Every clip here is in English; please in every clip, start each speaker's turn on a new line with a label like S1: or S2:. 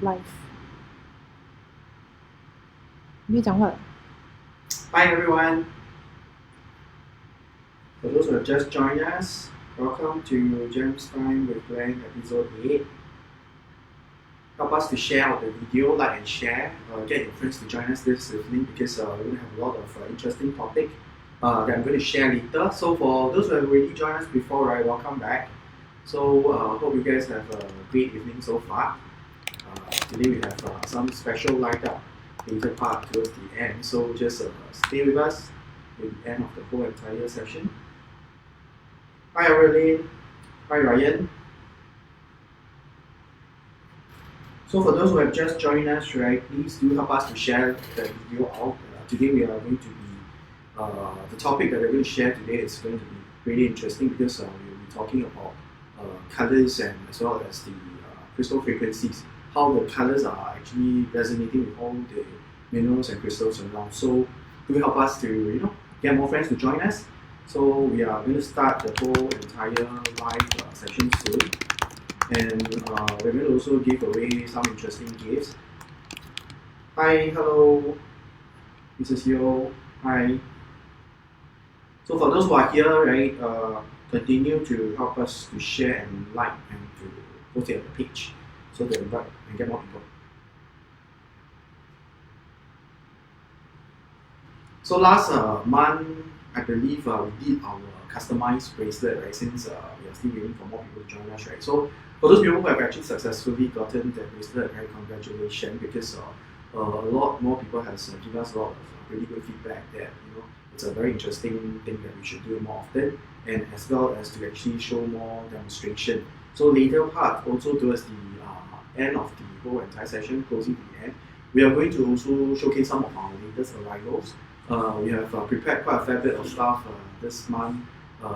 S1: life。你讲话了。
S2: Hi everyone. For those who have just joined us, welcome to Gems Time with Glenn episode 8. Help us to share out the video, like and share. Get your friends to join us this evening because we're going to have a lot of interesting topic that I'm going to share later. So for those who have already joined us before, right, welcome back. So hope you guys have a great evening so far. Today we have some special lined up later part towards the end. So just stay with us till the end of the whole entire session. Hi Aurelien. Hi Ryan. So for those who have just joined us, right, please do help us to share the video out. Today we are going to be, the topic that we're going to share today is going to be really interesting because we'll be talking about colors and as well as the crystal frequencies, how the colors are actually resonating with all the minerals and crystals around. So do help us to get more friends to join us. So we are going to start the whole entire live session soon, and we're going to also give away some interesting gifts. Hi, hello, Mrs. Yo. Hi. So for those who are here, right, continue to help us to share and like and to post it on the page so that invite and get more people. So last month, I believe we did our customized bracelet, right? Since we are still waiting for more people to join us, right? So for those people who have actually successfully gotten the bracelet, right, congratulations, because a lot more people has given us a lot of really good feedback that it's a very interesting thing that we should do more often, and as well as to actually show more demonstration. So later part, also towards the end of the whole entire session, closing to the end, we are going to also showcase some of our latest arrivals. We have prepared quite a fair bit of stuff this month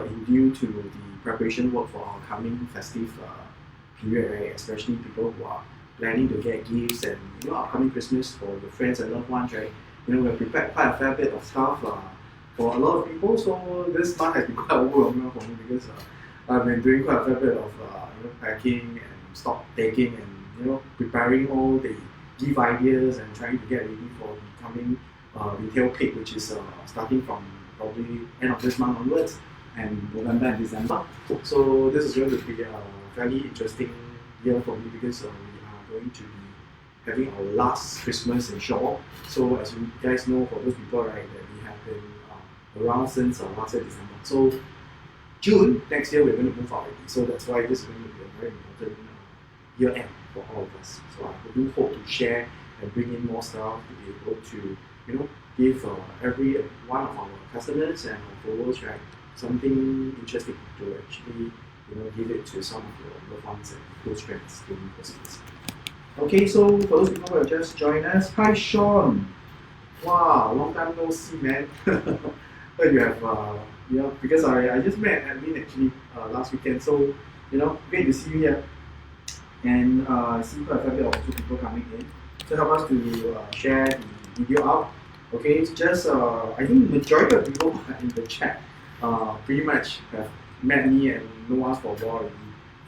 S2: in due to the preparation work for our coming festive period, right? Especially people who are planning to get gifts and upcoming Christmas for your friends and loved ones, right? We have prepared quite a fair bit of stuff for a lot of people. So this month has been quite overwhelming for me because I've been doing quite a fair bit of packing and stock taking and preparing all the gift ideas and trying to get ready for the coming retail peak, which is starting from probably end of this month onwards, and November and December. So this is going to be a very interesting year for me because we are going to be having our last Christmas in Shaw. So as you guys know, for those people, right, that we have been around since last year December. So June next year we're going to move out already. So that's why this is going to be a very important year end for all of us. So I do hope to share and bring in more stuff to be able to give every one of our customers and our followers, right, something interesting to actually give it to some of your loved ones and close friends during Christmas. Okay, so for those people who have just joined us, hi Sean. Wow, long time no see, man. You have because I just met admin actually last weekend, so great to see you here. And I see quite a fair bit of also people coming in. So help us to share the video out. Okay, it's just I think majority of people in the chat pretty much have met me and know us for a while already.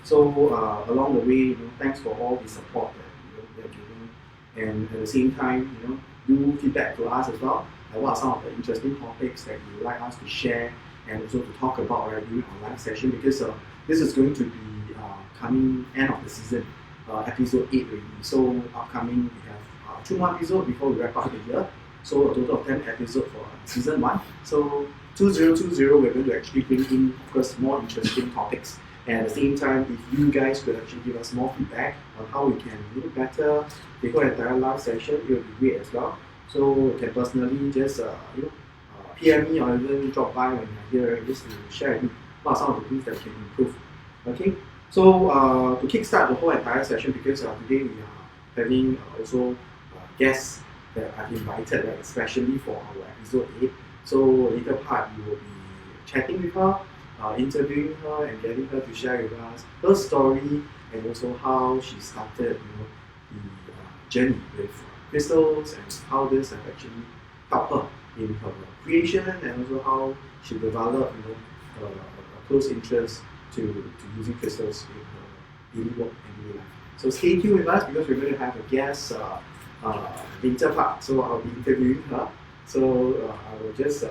S2: So along the way, thanks for all the support that they're giving, and at the same time, do feedback to us as well. Like what are some of the interesting topics that you would like us to share and also to talk about during our live session, because this is going to be coming end of the season, episode 8 already. So upcoming we have 2 more episodes before we wrap up the year. So a total of 10 episodes for season 1. So 2020 we're going to actually bring in, of course, more interesting topics. And at the same time, if you guys could actually give us more feedback on how we can do better the whole entire live session, it would be great as well. So you can personally just PM me or even drop by when you're here, just to share with me what are some of the things that can improve. Okay, so to kickstart the whole entire session, because today we are having also guests that I've invited, right, especially for our episode 8. So later part we will be chatting with her, interviewing her and getting her to share with us her story and also how she started the journey with crystals and how this has actually helped her in her creation, and also how she developed a close interest to using crystals in her daily work and daily life. So stay tuned with us because we're going to have a guest, later part. So I'll be interviewing her. So I will just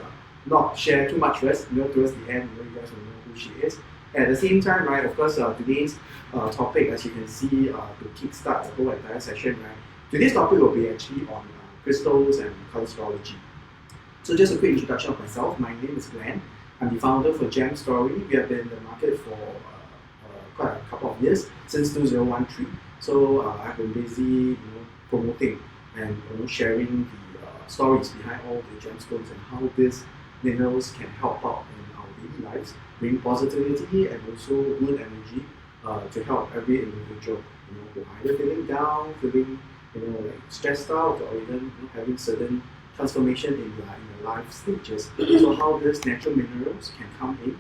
S2: not share too much first. Towards the end, you guys will know who she is. At the same time, right, of course, today's topic, as you can see, to kickstart the whole entire session, right, today's topic will be actually on crystals and color astrology. So just a quick introduction of myself. My name is Glenn. I'm the founder for Gem Story. We have been in the market for quite a couple of years, since 2013. So I've been busy, promoting and sharing the stories behind all the gemstones and how these minerals can help out in our daily lives, bring positivity and also good energy to help every individual, who are either feeling down, feeling like stressed out, or even having certain transformation in their life stages. So how these natural minerals can come in.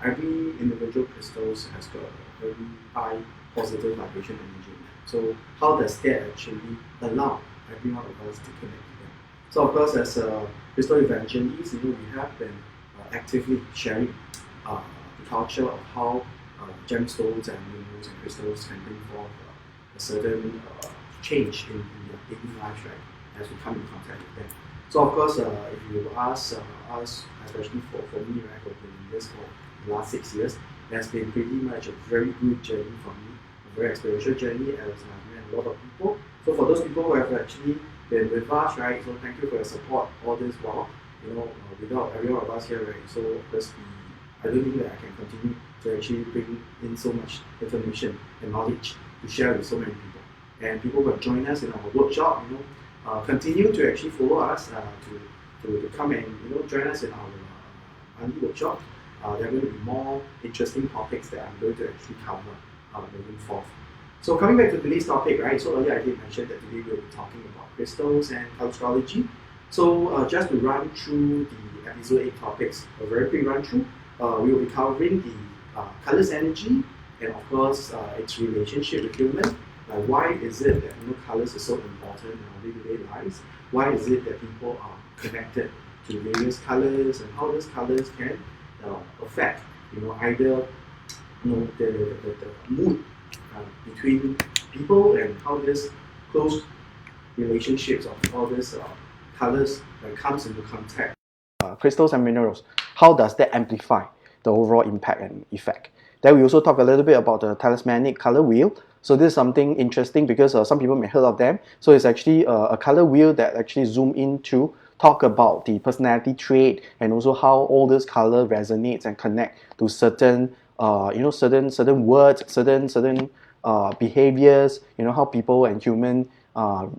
S2: Every individual crystals has got a very high positive vibration energy. So how does that actually allow every one of us to connect with them? So of course, as a crystal evangelist, we have been actively sharing the culture of how gemstones and minerals and crystals can bring forth a certain change in their daily lives, right, as we come in contact with them. So of course, if you ask us, especially for me, right, who've been in this for the last 6 years, it has been pretty much a very good journey for me, a very experiential journey, as I've met a lot of people. So for those people who have actually been with us, right, so thank you for your support all this while. Without every one of us here, right, so of course I don't think that I can continue to actually bring in so much information and knowledge to share with so many people. And people who have joined us in our workshop, continue to actually follow us to come and join us in our monthly workshop. There are going to be more interesting topics that I'm going to actually cover moving forth. So coming back to today's topic, right? So earlier I did mention that today we'll be talking about crystals and astrology. So just to run through the episode 8 topics, a very quick run through. We will be covering the colors energy and of course its relationship with human. Why is it that colors are so important in our day-to-day lives? Why is it that people are connected to various colors and how those colors can affect either the mood between people and how this close relationships of all these colors comes into contact. Crystals and minerals, how does that amplify the overall impact and effect? Then we also talk a little bit about the talismanic color wheel. So this is something interesting because some people may have heard of them. So it's actually a color wheel that actually zoom in to talk about the personality trait and also how all this color resonates and connect to certain certain words, certain behaviors, how people and human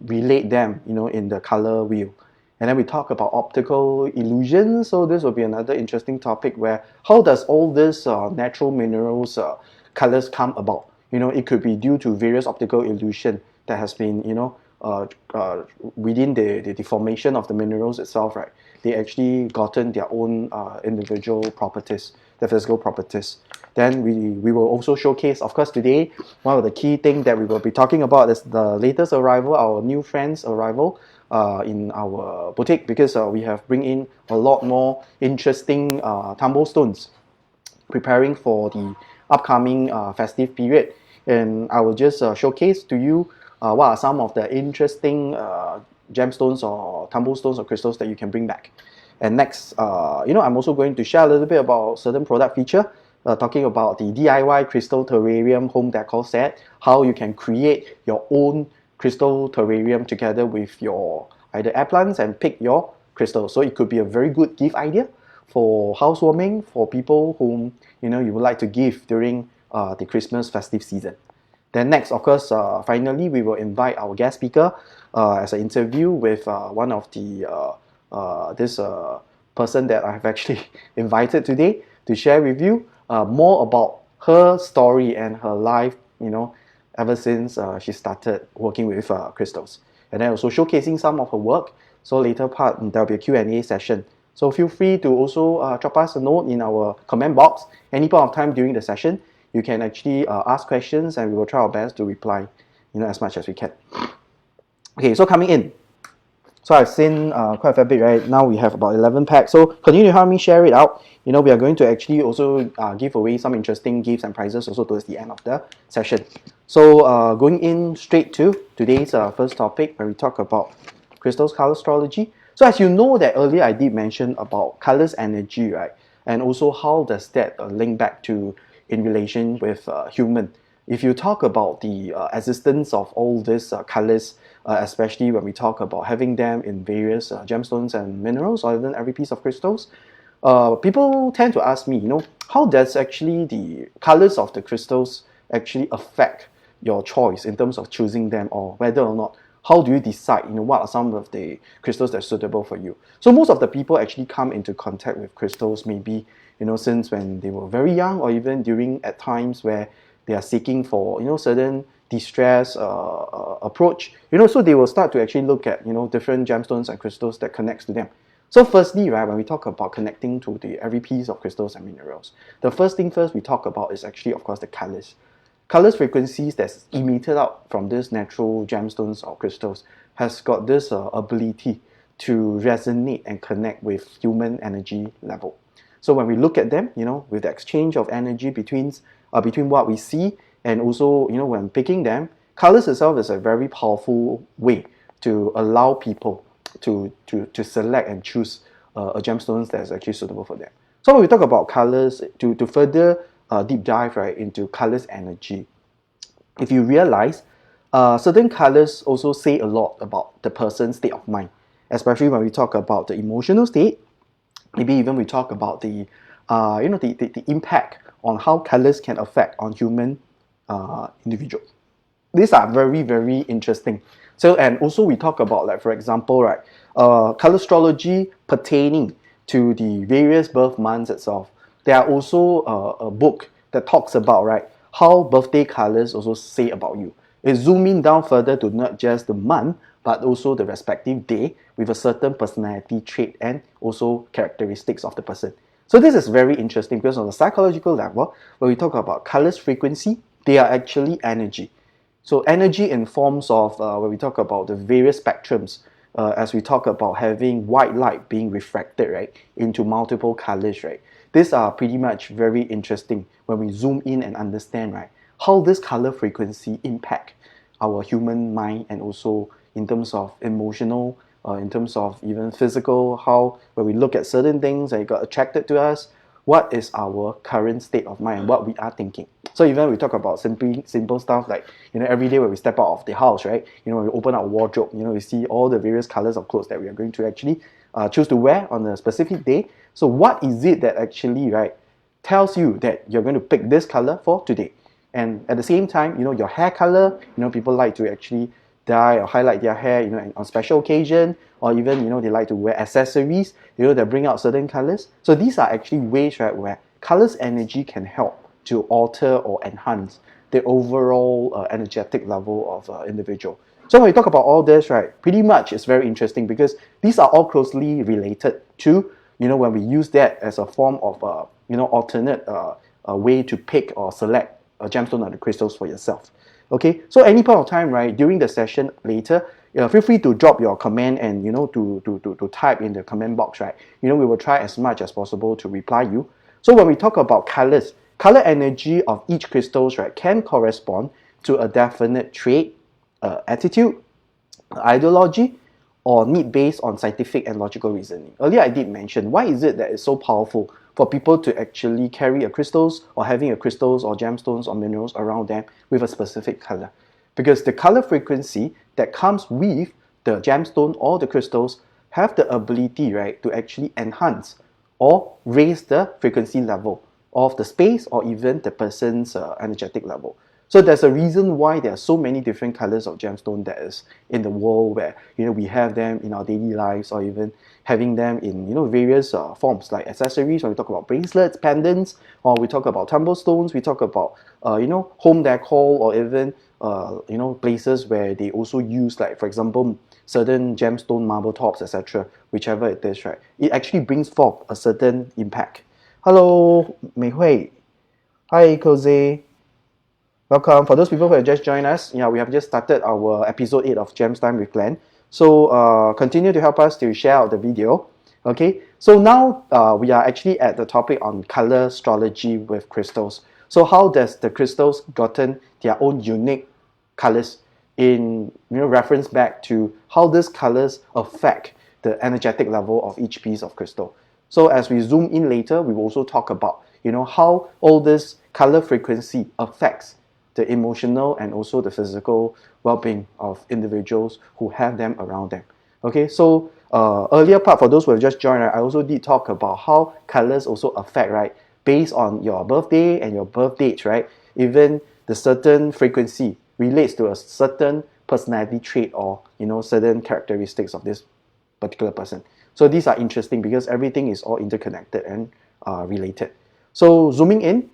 S2: relate them, in the color wheel. And then we talk about optical illusions. So this will be another interesting topic where how does all this natural minerals colors come about? It could be due to various optical illusion that has been, within the formation of the minerals itself, right? They actually gotten their own individual properties, the physical properties. Then we will also showcase, of course, today, one of the key things that we will be talking about is the latest arrival, our new friend's arrival in our boutique, because we have bring in a lot more interesting tumble stones, preparing for the upcoming festive period. And I will just showcase to you what are some of the interesting gemstones or tumble stones or crystals that you can bring back. And next, I'm also going to share a little bit about certain product feature, talking about the DIY crystal terrarium home decor set, how you can create your own crystal terrarium together with your either air plants and pick your crystals. So it could be a very good gift idea for housewarming, for people whom you would like to give during the Christmas festive season. Then next, of course, finally, we will invite our guest speaker as an interview with one of the this person that I have actually invited today to share with you more about her story and her life, ever since she started working with crystals. And then also showcasing some of her work. So later part, there'll be a Q&A session. So feel free to also drop us a note in our comment box. Any point of time during the session, you can actually ask questions and we will try our best to reply, as much as we can. Okay, so coming in.
S3: So I've seen quite a fair bit, right? Now we have about 11 packs. So continue to help me share it out. We are going to actually also give away some interesting gifts and prizes also towards the end of the session. So going in straight to today's first topic, where we talk about crystals, color astrology. So as you know that earlier I did mention about colors energy, right? And also how does that link back to in relation with human. If you talk about the existence of all these colors, especially when we talk about having them in various gemstones and minerals or even every piece of crystals, people tend to ask me, how does actually the colors of the crystals actually affect your choice in terms of choosing them, or whether or not, how do you decide, what are some of the crystals that are suitable for you? So most of the people actually come into contact with crystals maybe, since when they were very young, or even during at times where they are seeking for, certain distress approach, so they will start to actually look at, different gemstones and crystals that connects to them. So firstly, right, when we talk about connecting to the every piece of crystals and minerals, the first thing first we talk about is actually, of course, the colors. Colors frequencies that's emitted out from these natural gemstones or crystals has got this ability to resonate and connect with human energy level. So when we look at them, with the exchange of energy between what we see and also, when picking them, colors itself is a very powerful way to allow people to select and choose a gemstones that is actually suitable for them. So when we talk about colors, to further deep dive right into colors energy, if you realize, certain colors also say a lot about the person's state of mind, especially when we talk about the emotional state. Maybe even we talk about the the impact on how colors can affect on human individuals. These are very, very interesting. So, and also we talk about, like, for example, right, color astrology pertaining to the various birth months itself. There are also a book that talks about, right, how birthday colors also say about you. It's zooming down further to not just the month, but also the respective day with a certain personality trait and also characteristics of the person. So this is very interesting because on the psychological level, when we talk about colors frequency, they are actually energy. So energy in forms of, when we talk about the various spectrums, as we talk about having white light being refracted, right, into multiple colors, right. These are pretty much very interesting when we zoom in and understand, right, how this color frequency impact our human mind, and also in terms of emotional, in terms of even physical, how when we look at certain things that got attracted to us, what is our current state of mind and what we are thinking. So even we talk about simple stuff like, every day when we step out of the house, right, when we open our wardrobe, we see all the various colors of clothes that we are going to actually choose to wear on a specific day. So what is it that actually, right, tells you that you're going to pick this color for today? And at the same time, your hair color, people like to actually dye or highlight their hair, on special occasion, or even, they like to wear accessories, that bring out certain colors. So these are actually ways, right, where colors energy can help to alter or enhance the overall energetic level of individual. So when we talk about all this, right, pretty much it's very interesting because these are all closely related to, when we use that as a form of, alternate way to pick or select a gemstone or the crystals for yourself. Okay, so any point of time, right, during the session later, feel free to drop your comment and to type in the comment box, right. We will try as much as possible to reply you. So when we talk about colors, color energy of each crystals, right, can correspond to a definite trait, attitude, ideology, or need based on scientific and logical reasoning. Earlier I did mention why is it that it's so powerful for people to actually carry a crystals or having a crystals or gemstones or minerals around them with a specific color. Because the color frequency that comes with the gemstone or the crystals have the ability, right, to actually enhance or raise the frequency level of the space or even the person's energetic level. So there's a reason why there are so many different colors of gemstone that is in the world, where we have them in our daily lives, or even having them in various forms like accessories. When we talk about bracelets, pendants, or we talk about tumble stones, we talk about home decor, or even places where they also use, like, for example, certain gemstone marble tops, etc. Whichever it is, right, it actually brings forth a certain impact. Hello, Mei Hui. Hi, Jose. Welcome. For those people who have just joined us, we have just started our episode 8 of Gems Time with Glenn. So continue to help us to share out the video. Okay, so now we are actually at the topic on color astrology with crystals. So how does the crystals gotten their own unique colors in reference back to how these colors affect the energetic level of each piece of crystal. So as we zoom in later, we will also talk about how all this color frequency affects the emotional and also the physical well-being of individuals who have them around them. Okay, so earlier part, for those who have just joined, I also did talk about how colors also affect, right, based on your birthday and your birth date, right? Even the certain frequency relates to a certain personality trait or certain characteristics of this particular person. So these are interesting because everything is all interconnected and related. So zooming in,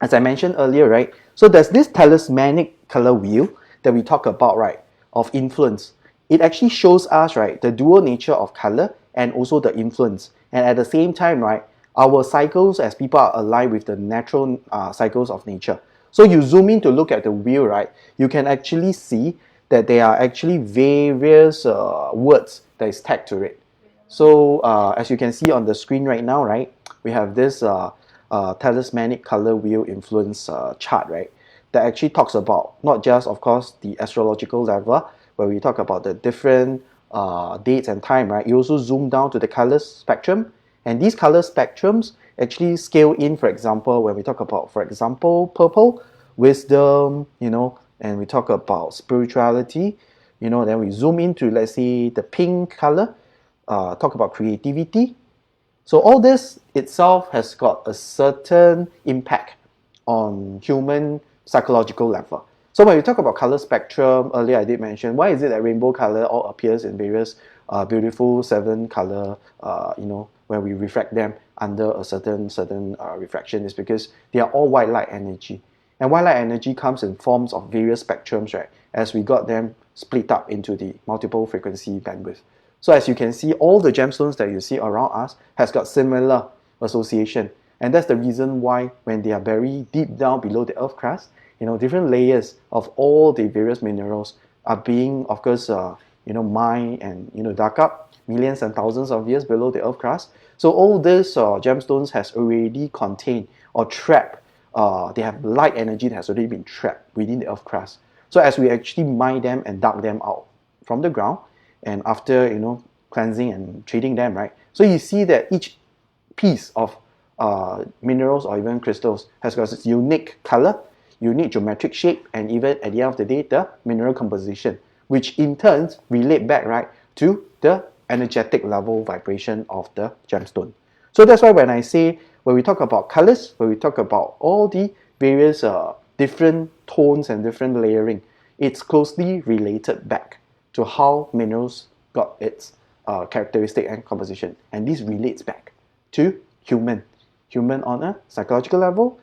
S3: as I mentioned earlier, right? So there's this talismanic color wheel that we talk about, right, of influence. It actually shows us, right, the dual nature of color and also the influence. And at the same time, right, our cycles as people are aligned with the natural cycles of nature. So you zoom in to look at the wheel, right, you can actually see that there are actually various words that is tagged to it. So as you can see on the screen right now, right, we have this talismanic color wheel influence chart, right, that actually talks about not just, of course, the astrological level, where we talk about the different dates and time, right? You also zoom down to the color spectrum, and these color spectrums actually scale in, for example, when we talk about, for example, purple, wisdom, and we talk about spirituality, then we zoom into, let's say, the pink color, talk about creativity. So all this itself has got a certain impact on human psychological level. So when we talk about color spectrum, earlier I did mention, why is it that rainbow color all appears in various beautiful 7 color, when we refract them under a certain refraction, is because they are all white light energy. And white light energy comes in forms of various spectrums, right, as we got them split up into the multiple frequency bandwidth. So as you can see, all the gemstones that you see around us has got similar association. And that's the reason why when they are buried deep down below the earth crust, different layers of all the various minerals are being, of course, mined and dug up millions and thousands of years below the earth crust. So all these gemstones has already contained or trapped, they have light energy that has already been trapped within the earth crust. So as we actually mine them and dug them out from the ground, and after cleansing and treating them, right, so you see that each piece of minerals or even crystals has got its unique color, unique geometric shape, and even at the end of the day, the mineral composition, which in turn relate back, right, to the energetic level vibration of the gemstone. So that's why when I say, when we talk about colors, when we talk about all the various different tones and different layering, it's closely related back to how minerals got its characteristic and composition. And this relates back to human on a psychological level,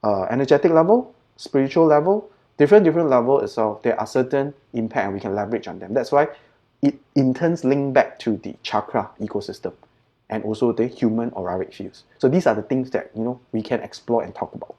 S3: energetic level, spiritual level, different level itself. There are certain impact and we can leverage on them. That's why it in turns link back to the chakra ecosystem and also the human auraric fields. So these are the things that we can explore and talk about.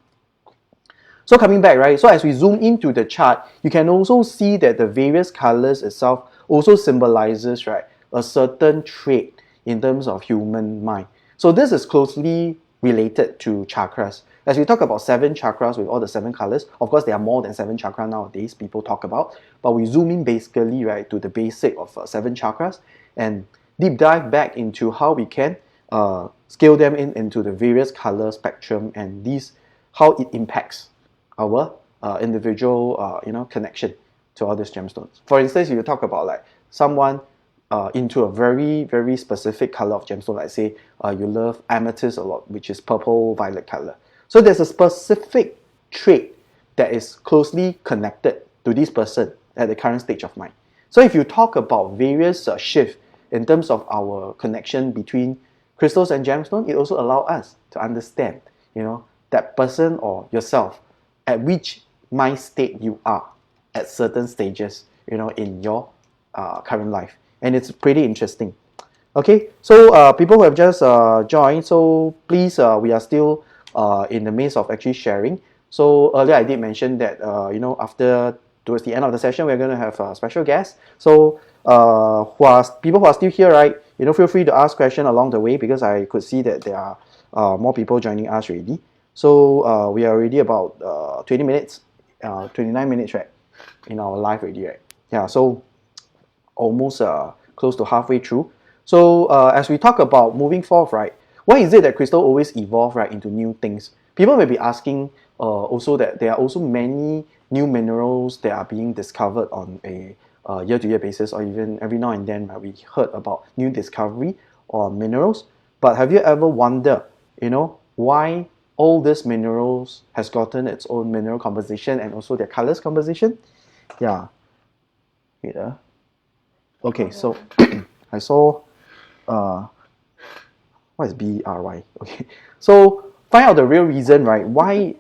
S3: So coming back, right, so as we zoom into the chart, you can also see that the various colors itself also symbolizes, right, a certain trait in terms of human mind. So this is closely related to chakras. As we talk about 7 chakras with all the 7 colors, of course there are more than 7 chakras nowadays people talk about, but we zoom in basically, right, to the basic of 7 chakras and deep dive back into how we can scale them into the various color spectrum and these how it impacts our individual connection to all these gemstones. For instance, if you talk about like someone into a very specific color of gemstone, like say you love amethyst a lot, which is purple violet color. So there's a specific trait that is closely connected to this person at the current stage of mind. So if you talk about various shifts in terms of our connection between crystals and gemstone, it also allows us to understand, that person or yourself at which mind state you are at certain stages, in your current life. And it's pretty interesting. Okay, so people who have just joined, so please, we are still in the midst of actually sharing. So earlier I did mention that, after towards the end of the session, we're going to have a special guest. So people who are still here, right? Feel free to ask questions along the way, because I could see that there are more people joining us already. So we are already about 20 minutes, 29 minutes, right, in our live already, right? Yeah, so almost close to halfway through. So as we talk about moving forth, right, why is it that crystal always evolve, right, into new things? People may be asking also that there are also many new minerals that are being discovered on a year-to-year basis, or even every now and then, right, we heard about new discovery or minerals. But have you ever wondered, why all these minerals has gotten its own mineral composition and also their colors composition? Yeah. Wait, okay, so I saw what is BRY? Okay, so find out the real reason, right? Why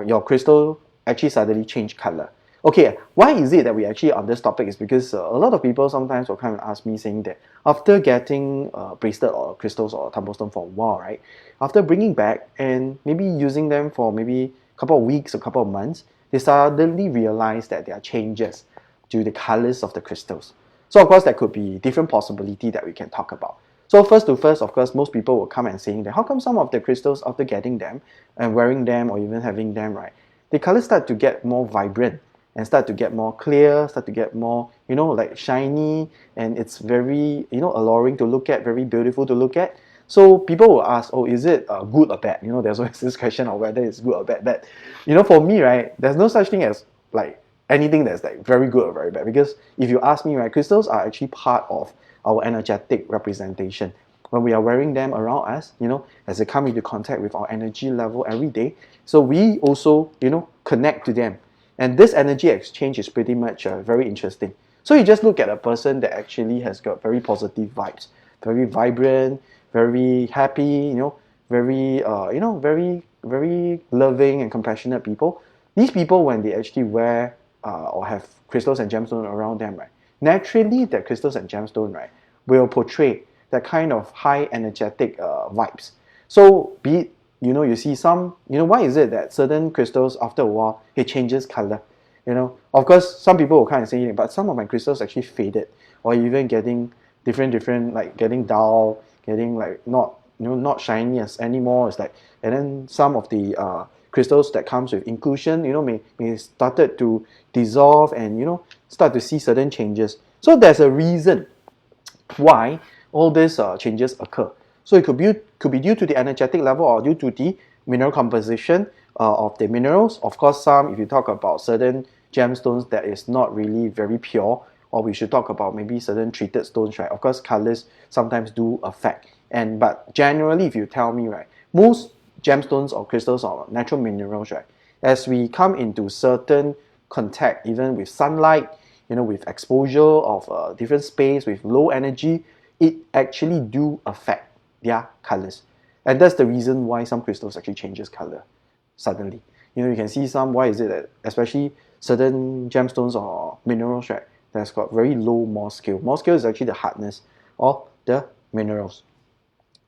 S3: your crystal actually suddenly change color. Okay, why is it that we actually on this topic is because a lot of people sometimes will come and ask me saying that after getting bracelet or crystals or tumble stone for a while, right? After bringing back and maybe using them for maybe a couple of weeks, a couple of months, they suddenly realize that there are changes to the colors of the crystals. So of course there could be different possibility that we can talk about. So first to first, of course, most people will come and saying that how come some of the crystals after getting them and wearing them or even having them, right, the colors start to get more vibrant and start to get more clear, start to get more, like shiny, and it's very, alluring to look at, very beautiful to look at. So people will ask, oh, is it good or bad? There's always this question of whether it's good or bad. But, for me, right, there's no such thing as like anything that's like very good or very bad. Because if you ask me, right, crystals are actually part of our energetic representation. When we are wearing them around us, as they come into contact with our energy level every day, so we also, connect to them. And this energy exchange is pretty much very interesting. So you just look at a person that actually has got very positive vibes, very vibrant, very happy, very, very loving and compassionate people. These people, when they actually wear or have crystals and gemstones around them, right, naturally the crystals and gemstone, right, will portray that kind of high energetic vibes. So be it, you see some, why is it that certain crystals after a while it changes color? Of course some people will kind of say, but some of my crystals actually faded, or even getting different, like getting dull, getting like not shiny as anymore. It's like, and then some of the crystals that comes with inclusion, may started to dissolve and start to see certain changes. So there's a reason why all these changes occur. So it could be due to the energetic level or due to the mineral composition of the minerals. Of course, some, if you talk about certain gemstones that is not really very pure, or we should talk about maybe certain treated stones, right? Of course, colors sometimes do affect. But generally, if you tell me, right, most gemstones or crystals or natural minerals, right, as we come into certain contact, even with sunlight, with exposure of different space, with low energy, it actually do affect their colors. And that's the reason why some crystals actually changes color suddenly. You can see some, why is it that especially certain gemstones or minerals, right, that's got very low Mohs scale. Mohs scale is actually the hardness of the minerals.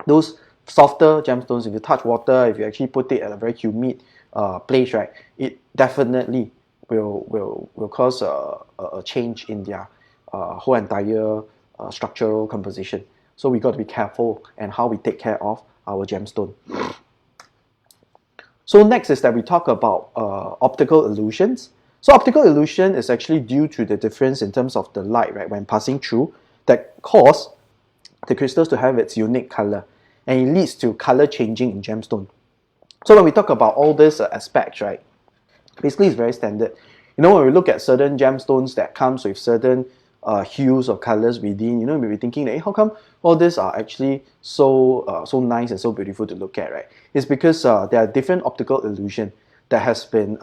S3: Those softer gemstones, if you touch water, if you actually put it at a very humid place, right, it definitely will cause a change in their whole entire structural composition. So we got to be careful and how we take care of our gemstone. So next is that we talk about optical illusions. So optical illusion is actually due to the difference in terms of the light, right, when passing through, that cause the crystals to have its unique color, and it leads to color changing in gemstone. So when we talk about all these aspects, right, basically it's very standard. When we look at certain gemstones that comes with certain hues or colors within, you may be thinking that, hey, how come all these are actually so nice and so beautiful to look at, right? It's because there are different optical illusion that has been,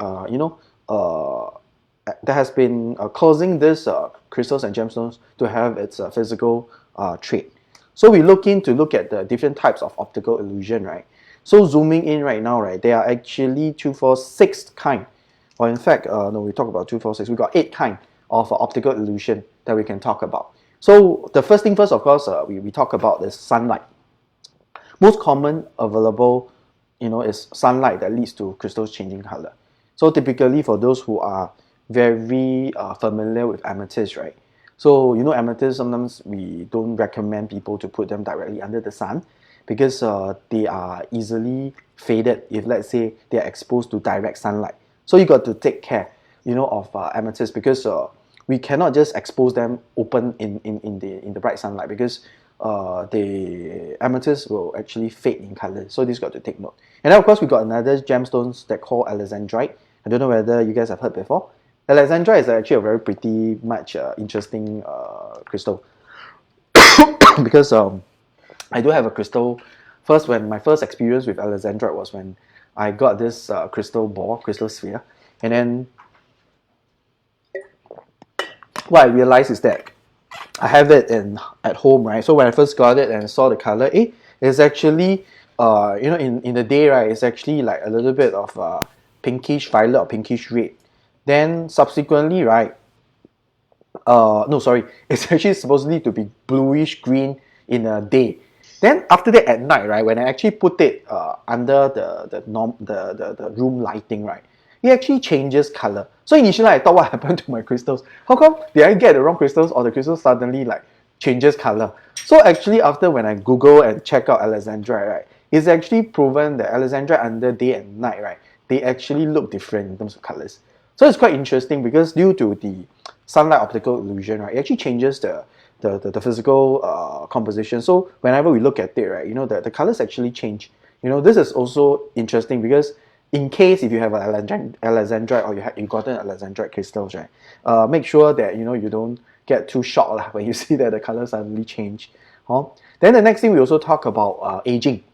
S3: causing these crystals and gemstones to have its physical trait. So we look at the different types of optical illusion, right? So zooming in right now, right, there are actually 6 kind. Or in fact, no, we talk about 2, 4, 6. We got 8 kind of optical illusion that we can talk about. So the first thing first, of course, we talk about is sunlight. Most common available, is sunlight that leads to crystals changing color. So typically for those who are very familiar with amethyst, right? So you know amethyst, sometimes we don't recommend people to put them directly under the sun because they are easily faded if let's say they are exposed to direct sunlight. So you got to take care, you know, of amethyst because we cannot just expose them open in the bright sunlight because the amethyst will actually fade in color. So this got to take note. And then of course we got another gemstones that called alexandrite. I don't know whether you guys have heard before. Alexandrite is actually a very pretty much interesting crystal because I do have a crystal. First, when my first experience with alexandrite was when I got this crystal ball, crystal sphere, and then what I realized is that I have it at home, right? So when I first got it and saw the color, it's actually you know in the day, right, it's actually like a little bit of pinkish violet or pinkish red. Then subsequently, right, no, sorry, it's actually supposedly to be bluish green in a day. Then after that at night, right, when I actually put it under the room lighting, right, it actually changes color. So initially I thought what happened to my crystals? How come did I get the wrong crystals or the crystals suddenly like changes color? So actually after when I Google and check out alexandrite, right, it's actually proven that alexandrite under day and night, right, they actually look different in terms of colors. So it's quite interesting because due to the sunlight optical illusion, right, it actually changes the physical composition. So whenever we look at it, right, you know, the colors actually change. You know, this is also interesting because in case if you have an alexandrite or you gotten alexandrite crystals, right, make sure that you know you don't get too shocked when you see that the colors suddenly change. Huh? Then the next thing we also talk about aging.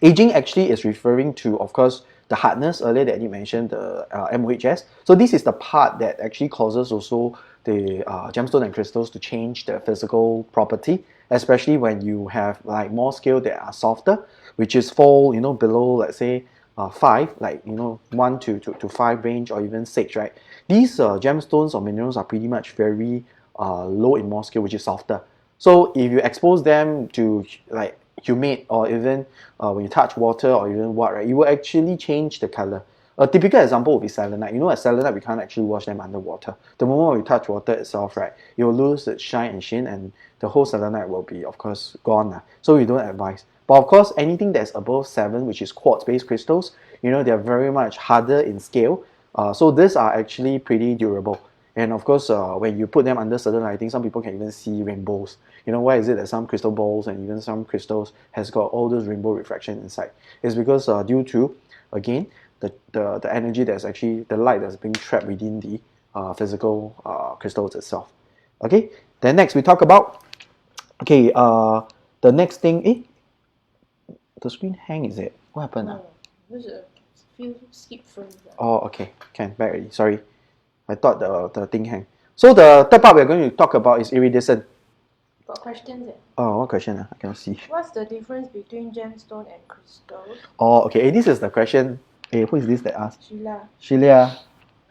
S3: Aging actually is referring to, of course, the hardness earlier that you mentioned, the MOHS. So this is the part that actually causes also the gemstone and crystals to change their physical property, especially when you have like more scale that are softer, which is fall, you know, below, let's say, 5, like, you know, 1 to 5 range or even 6, right? These gemstones or minerals are pretty much very low in more scale, which is softer. So if you expose them to like humid or even when you touch water or even what, right, it will actually change the color. A typical example would be selenite. You know, at selenite, we can't actually wash them underwater. The moment we touch water itself, right, it will lose its shine and sheen, and the whole selenite will be, of course, gone. So we don't advise. But of course, anything that's above 7, which is quartz-based crystals, you know, they're very much harder in scale. So these are actually pretty durable. And of course, when you put them under certain lighting, some people can even see rainbows. You know, why is it that some crystal balls and even some crystals has got all those rainbow reflection inside? It's because due to, again, the energy that's actually, the light that's being trapped within the physical crystals itself. Okay, then next we talk about, okay, the next thing, the screen hang, is it? What happened?
S1: No, there's a few skip frames.
S3: Oh, okay, can, back already, sorry. I thought the thing hang. So the third part we're going to talk about is iridescent.
S1: Got questions?
S3: Oh, what question? I cannot see.
S1: What's the difference between gemstone and crystals?
S3: Oh, okay. This is the question. Who is this that asked?
S1: Sheila.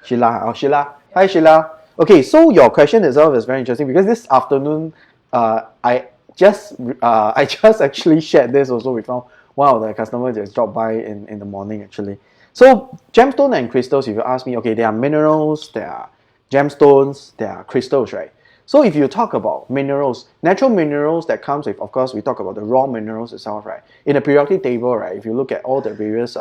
S3: Sheila. Oh, Sheila. Hi, Sheila. Okay, so your question itself is very interesting because this afternoon, I just actually shared this also with one of the customers just dropped by in the morning actually. So gemstone and crystals, if you ask me, okay, they are minerals, they are gemstones, they are crystals, right? So if you talk about minerals, natural minerals that comes with, of course, we talk about the raw minerals itself, right? In the periodic table, right, if you look at all the various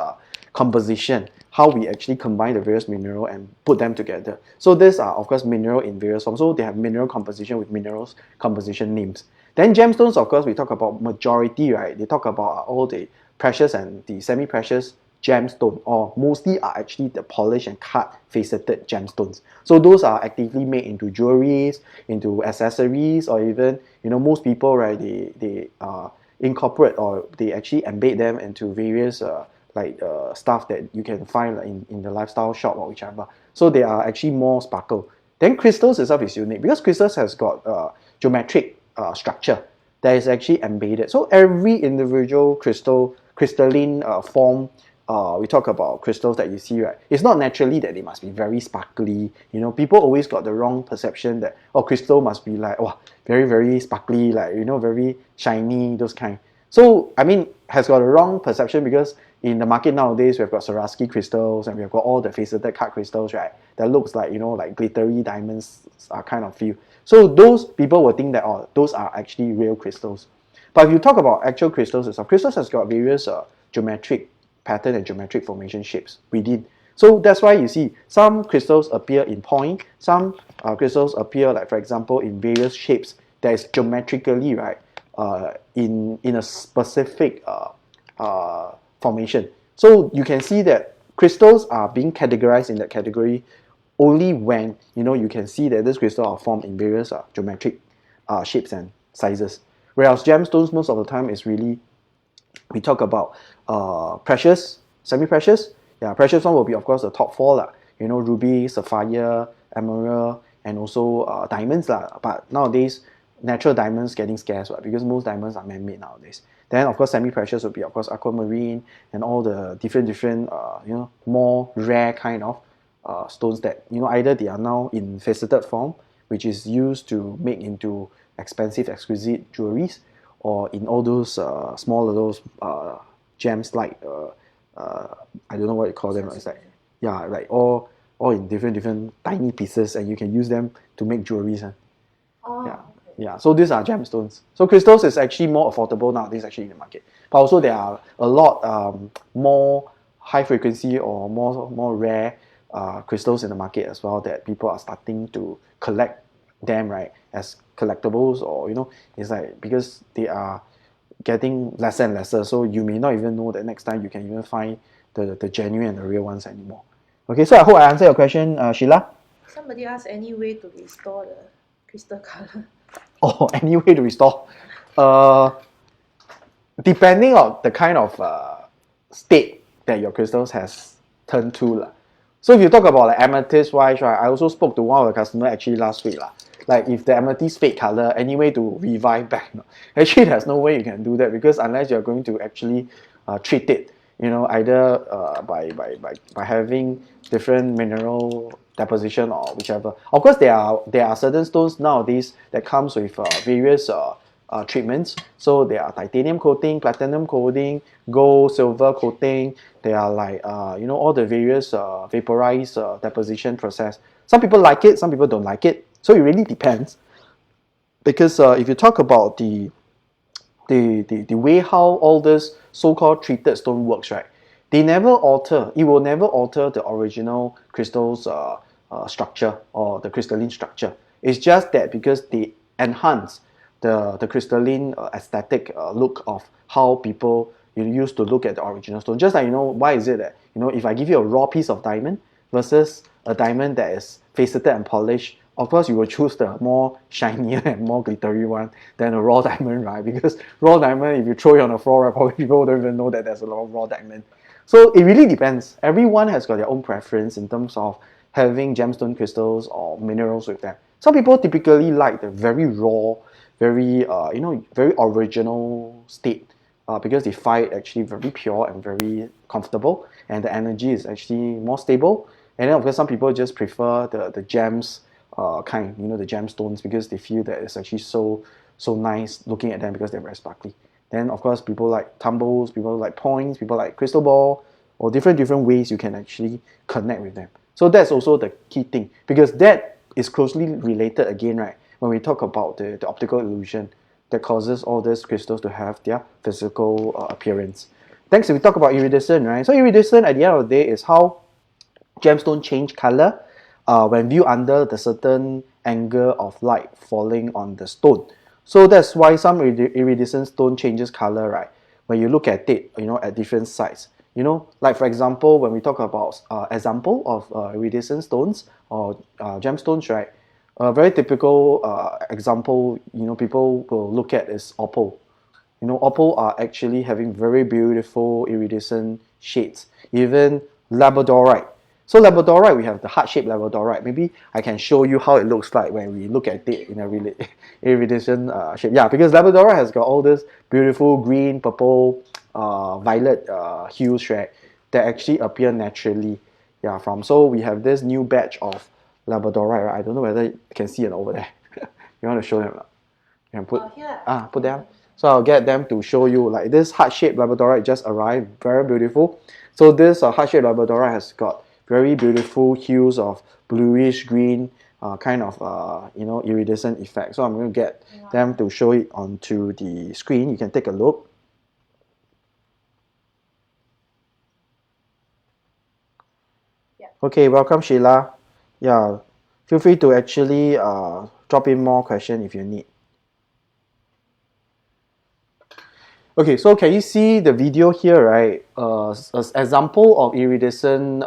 S3: composition, how we actually combine the various mineral and put them together. So these are, of course, mineral in various forms. So they have mineral composition with minerals composition names. Then gemstones, of course, we talk about majority, right? They talk about all the precious and the semi-precious gemstone, or mostly are actually the polished and cut faceted gemstones. So those are actively made into jewelries, into accessories, or even, you know, most people, right, they incorporate or they actually embed them into various stuff that you can find in the lifestyle shop or whichever. So they are actually more sparkle. Then crystals itself is unique because crystals has got geometric structure that is actually embedded. So every individual crystalline form, we talk about crystals that you see, right? It's not naturally that they must be very sparkly. You know, people always got the wrong perception that, oh, crystal must be like, oh, very, very sparkly, like, you know, very shiny, those kind. So, I mean, has got a wrong perception because in the market nowadays, we've got Swarovski crystals and we've got all the faceted cut crystals, right? That looks like, like glittery diamonds kind of feel. So those people will think that, oh, those are actually real crystals. But if you talk about actual crystals itself, crystals has got various geometric pattern and geometric formation shapes within. So that's why you see some crystals appear in point, some crystals appear, like for example, in various shapes that is geometrically, right, in a specific formation. So you can see that crystals are being categorized in that category only when you can see that this crystal are formed in various geometric shapes and sizes. Whereas gemstones, most of the time, is really, we talk about precious, semi-precious. Yeah, precious one will be, of course, the top four lah. Ruby, sapphire, emerald, and also diamonds lah. But nowadays, natural diamonds getting scarce, right? Because most diamonds are man-made nowadays. Then, of course, semi-precious would be, of course, aquamarine and all the different, more rare kind of stones that, either they are now in faceted form, which is used to make into expensive, exquisite jewelries, or in all those small little gems like I don't know what you call them. It's like all in different tiny pieces, and you can use them to make jewelries. Yeah. So these are gemstones. So crystals is actually more affordable nowadays actually in the market. But also there are a lot more high frequency or more rare crystals in the market as well that people are starting to collect them, right, as collectibles, or it's like because they are getting lesser and lesser, so you may not even know that next time you can even find the genuine and the real ones anymore. Okay, so I hope I answered your question, Sheila.
S1: Somebody asked any way to restore the crystal color.
S3: Oh, any way to restore? Depending on the kind of state that your crystals has turned to. So if you talk about like amethyst wise, right, I also spoke to one of the customers actually last week. Like if the amethyst fade color, any way to revive back? Actually, there's no way you can do that, because unless you're going to actually treat it, either by having different mineral deposition or whichever. Of course, there are certain stones nowadays that comes with various treatments. So there are titanium coating, platinum coating, gold, silver coating. They are like all the various vaporized deposition process. Some people like it, some people don't like it. So it really depends. Because if you talk about the way how all this so-called treated stone works, right? It will never alter the original crystal's structure or the crystalline structure. It's just that because they enhance the crystalline aesthetic look of how people used to look at the original stone. Just like, why is it that, if I give you a raw piece of diamond versus a diamond that is faceted and polished, of course you will choose the more shinier and more glittery one than a raw diamond, right? Because raw diamond, if you throw it on the floor, right, probably people don't even know that there's a lot of raw diamond. So it really depends. Everyone has got their own preference in terms of having gemstone crystals or minerals with them. Some people typically like the very raw, very very original state, because they find it actually very pure and very comfortable, and the energy is actually more stable. And then of course some people just prefer the gems kind, the gemstones, because they feel that it's actually so nice looking at them because they're very sparkly. Then of course people like tumbles, people like points, people like crystal ball, or different ways you can actually connect with them. So that's also the key thing, because that is closely related again, right, when we talk about the optical illusion that causes all these crystals to have their physical appearance. Next, we talk about iridescent, right? So iridescent at the end of the day is how gemstone change color when viewed under the certain angle of light falling on the stone. So that's why some iridescent stone changes color, right, when you look at it, at different sites. Like for example, when we talk about example of iridescent stones or gemstones, right, a very typical example, people will look at is opal. Opal are actually having very beautiful iridescent shades, even labradorite. So labradorite, we have the heart-shaped labradorite. Maybe I can show you how it looks like when we look at it in a really iridescent shape. Yeah, because labradorite has got all this beautiful green, purple, violet hues, right, that actually appear naturally. Yeah, so we have this new batch of labradorite, right? I don't know whether you can see it over there. You want to show them? You can put
S1: here.
S3: put them. So I'll get them to show you. Like this heart-shaped labradorite just arrived, very beautiful. So this heart-shaped labradorite has got very beautiful hues of bluish green, kind of iridescent effect. So I'm going to get them to show it onto the screen. You can take a look.
S1: Yeah.
S3: Okay, welcome Sheila. Yeah, feel free to actually drop in more question if you need. Okay, so can you see the video here, right? An example of iridescent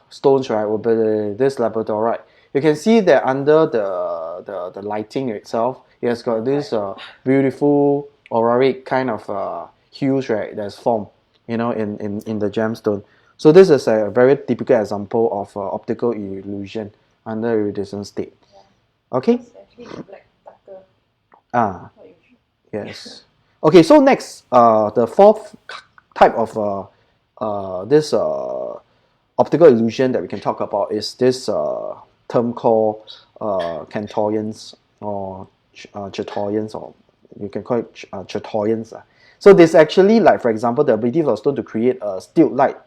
S3: stones, right, will be this labradorite. You can see that under the lighting itself, it has got this beautiful auroric kind of hues, right, that's formed, in the gemstone. So this is a very typical example of optical illusion under iridescent state. Okay?
S1: It's actually the black darker.
S3: Ah.
S1: Not usual.
S3: Yes. Okay, so next, the fourth type of this optical illusion that we can talk about is this term called Cantorians or Chatoyans, or you can call it Chatoyans. So this actually, like for example, the ability of a stone to create a still light,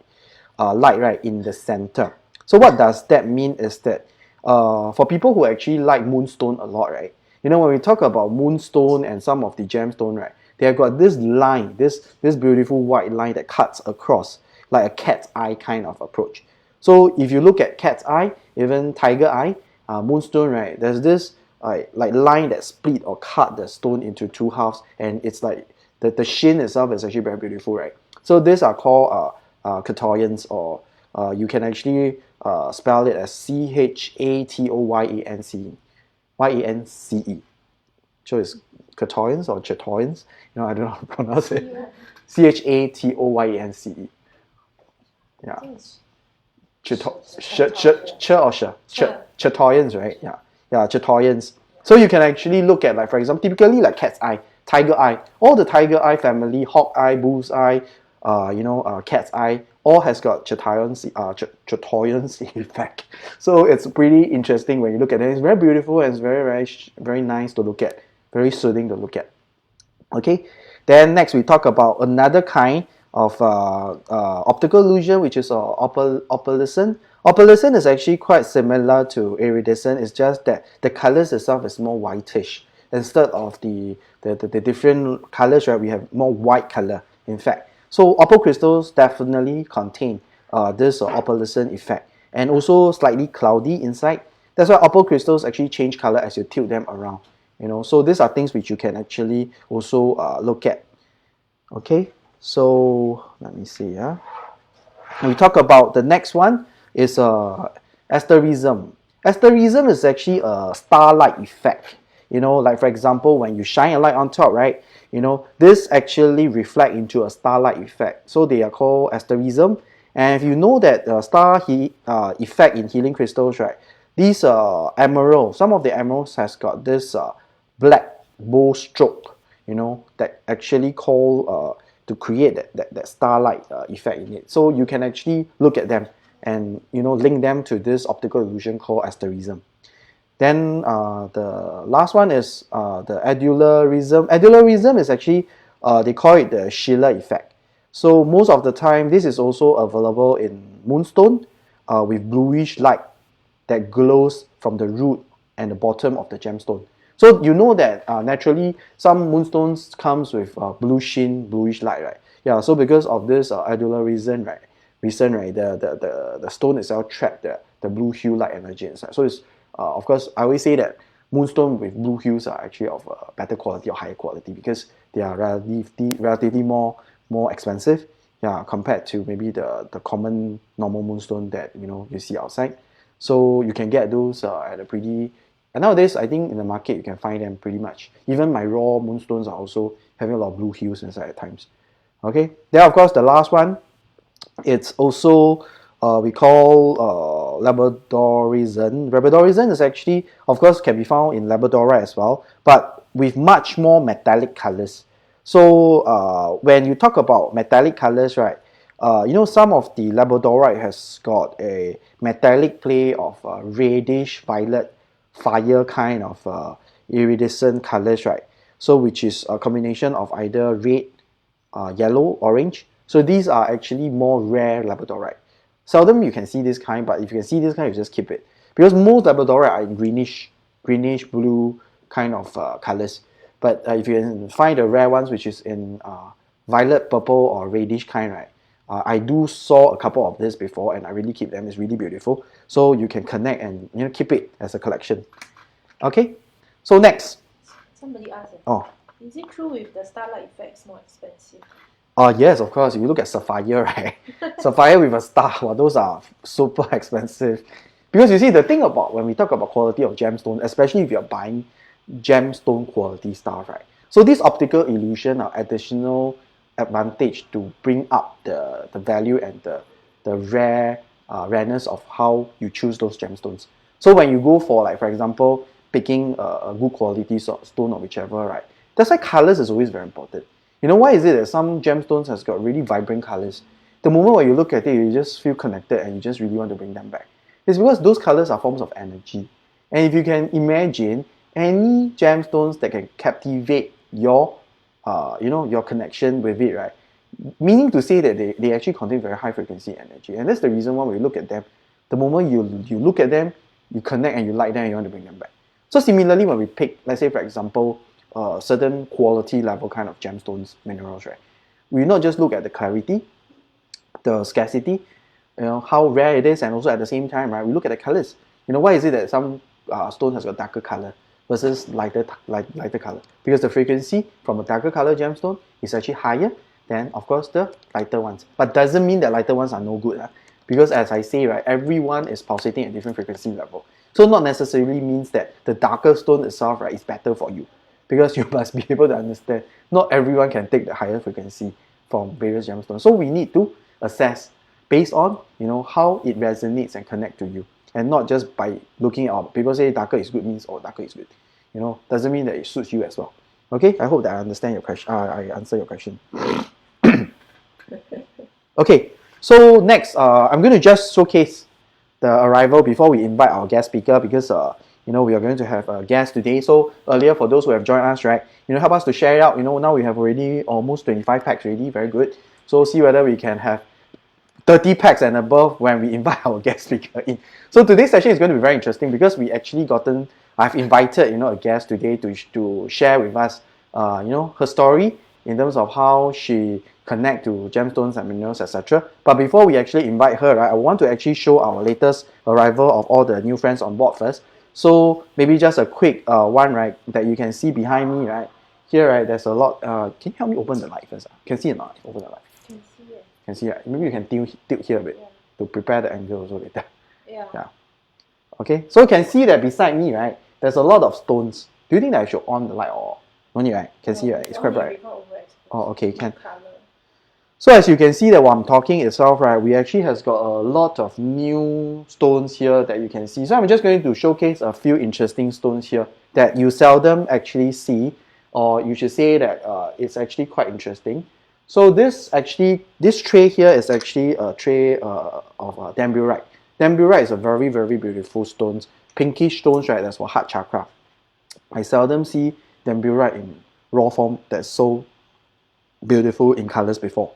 S3: right, in the center. So what does that mean is that for people who actually like moonstone a lot, right? When we talk about moonstone and some of the gemstone, right, they have got this line, this beautiful white line that cuts across like a cat's eye kind of approach. So if you look at cat's eye, even tiger eye, moonstone, right, there's this like line that split or cut the stone into two halves, and it's like the sheen itself is actually very beautiful, right? So these are called Chatoyans, or you can actually spell it as Chatoyance. So it's Chatoyans or Chatoyans. I don't know how to pronounce it. Chatoyance. Yeah.
S1: I think it's
S3: Chatoyans, right? Yeah, Chatoyans. So you can actually look at, like for example, typically like cat's eye, tiger eye, all the tiger eye family, hawk eye, bull's eye, cat's eye, all has got Chatoyans effect. So it's pretty interesting when you look at it. It's very beautiful and it's very, very, very nice to look at, very soothing to look at. Okay, then next we talk about another kind of optical illusion, which is opalescent. Opalescent is actually quite similar to iridescent. It's just that the colors itself is more whitish. Instead of the different colors, right, we have more white color, in fact. So opal crystals definitely contain this opalescent effect, and also slightly cloudy inside. That's why opal crystals actually change color as you tilt them around. So these are things which you can actually also look at. Okay, so let me see. We talk about the next one is asterism. Asterism is actually a starlight effect. Like for example, when you shine a light on top, right? This actually reflect into a starlight effect. So they are called asterism. And if you know that star effect in healing crystals, right? These emerald, some of the emeralds has got this black bow stroke, that actually call to create that starlight effect in it. So you can actually look at them and link them to this optical illusion called asterism. Then the last one is the adularism. Adularism is actually they call it the Schiller effect. So most of the time, this is also available in moonstone with bluish light that glows from the root and the bottom of the gemstone. So you know that naturally some moonstones comes with blue sheen, bluish light, right? Yeah. So because of this adularism, right, the stone itself trap the blue hue light energy inside. So it's of course I always say that moonstone with blue hues are actually of better quality or higher quality because they are relatively more expensive, yeah, compared to maybe the common normal moonstone that you see outside. So you can get those at a pretty. And nowadays, I think in the market you can find them pretty much. Even my raw moonstones are also having a lot of blue hues inside at times. Okay, then of course the last one, it's also we call labradorism. Labradorism is actually, of course, can be found in labradorite as well, but with much more metallic colors. So when you talk about metallic colors, right, some of the labradorite has got a metallic play of reddish violet fire kind of iridescent colors, right? So which is a combination of either red, yellow, orange. So these are actually more rare labradorite. Seldom you can see this kind, but if you can see this kind, you just keep it. Because most labradorite are in greenish blue kind of colors. But if you can find the rare ones, which is in violet, purple, or reddish kind, right? I do saw a couple of this before, and I really keep them. It's really beautiful. So you can connect and keep it as a collection. Okay. So next.
S1: Somebody asked,
S3: Oh.
S1: is it true with the starlight effects more expensive?
S3: Yes, of course. If you look at sapphire, right? Sapphire with a star, well, those are super expensive. Because you see, the thing about when we talk about quality of gemstone, especially if you're buying gemstone quality stuff, right? So this optical illusion are additional advantage to bring up the value and the rareness of how you choose those gemstones. So when you go for, like, for example, picking a good quality stone or whichever, right? That's why colors is always very important. You know, why is it that some gemstones has got really vibrant colors? The moment when you look at it, you just feel connected and you just really want to bring them back. It's because those colors are forms of energy. And if you can imagine any gemstones that can captivate your your connection with it, right? Meaning to say that they actually contain very high frequency energy. And that's the reason why when we look at them, the moment you look at them, you connect and you like them and you want to bring them back. So similarly, when we pick, let's say for example, certain quality level kind of gemstones, minerals, right? We not just look at the clarity, the scarcity, how rare it is, and also at the same time, right, we look at the colors. Why is it that some stone has got darker color versus lighter color? Because the frequency from a darker color gemstone is actually higher than, of course, the lighter ones. But doesn't mean that lighter ones are no good, because as I say, right, everyone is pulsating at different frequency level. So not necessarily means that the darker stone itself, right, is better for you, because you must be able to understand not everyone can take the higher frequency from various gemstones. So we need to assess based on how it resonates and connect to you, and not just by looking at people say darker is good means darker is good. Doesn't mean that it suits you as well. Okay, I hope that I understand your question. I answer your question. Okay, so next, I'm going to just showcase the arrival before we invite our guest speaker, because we are going to have a guest today. So earlier, for those who have joined us, right, help us to share it out. Now we have already almost 25 packs ready. Very good. So see whether we can have 30 packs and above when we invite our guest speaker in. So today's session is going to be very interesting, because we actually I've invited a guest today to share with us her story in terms of how she connect to gemstones and minerals, etc. But before we actually invite her, right, I want to actually show our latest arrival of all the new friends on board first. So maybe just a quick one, right, that you can see behind me, right? Here, right, there's a lot. Can you help me open the light first? Can see it or not? Open the light. Can see, right? Maybe you can tilt here a bit to prepare the angle also later. Yeah. Okay, so you can see that beside me, right, there's a lot of stones. Do you think that I should on the light or no need, right? Can see, right? It's quite bright. Oh, okay, can. So as you can see that while I'm talking itself, right, we actually has got a lot of new stones here that you can see. So I'm just going to showcase a few interesting stones here that you seldom actually see, or you should say that it's actually quite interesting. So this tray here is actually a tray of Dendrite. Dendrite is a very, very beautiful stone, pinkish stones, right? That's for heart chakra. I seldom see Dendrite in raw form that's so beautiful in colors before.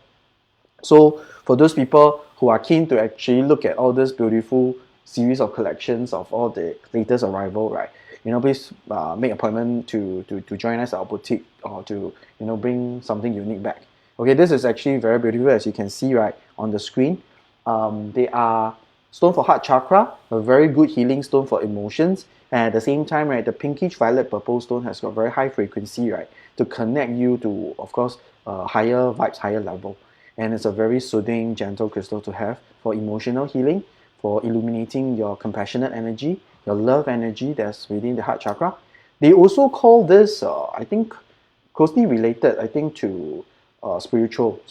S3: So for those people who are keen to actually look at all this beautiful series of collections of all the latest arrival, right, please make appointment to join us at our boutique, or to bring something unique back. Okay, this is actually very beautiful, as you can see, right, on the screen. They are stone for heart chakra, a very good healing stone for emotions, and at the same time, right, the pinkish violet purple stone has got very high frequency, right, to connect you to, of course, higher vibes, higher level. And it's a very soothing, gentle crystal to have for emotional healing, for illuminating your compassionate energy, your love energy that's within the heart chakra. They also call this, I think, closely related, I think, to spiritual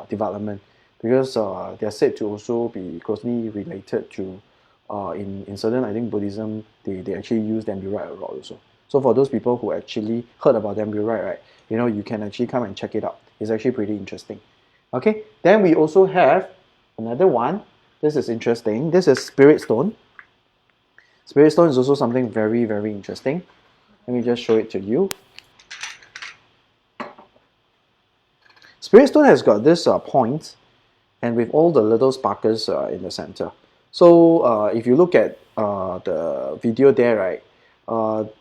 S3: development, because they are said to also be closely related to, in certain, I think, Buddhism, they actually use Dendrite a lot also. So for those people who actually heard about Dendrite, right, you can actually come and check it out. It's actually pretty interesting. Okay, then we also have another one. This is interesting. This is Spirit Stone. Spirit Stone is also something very, very interesting. Let me just show it to you. Spirit stone has got this point, and with all the little sparkles in the center. So if you look at the video there, right,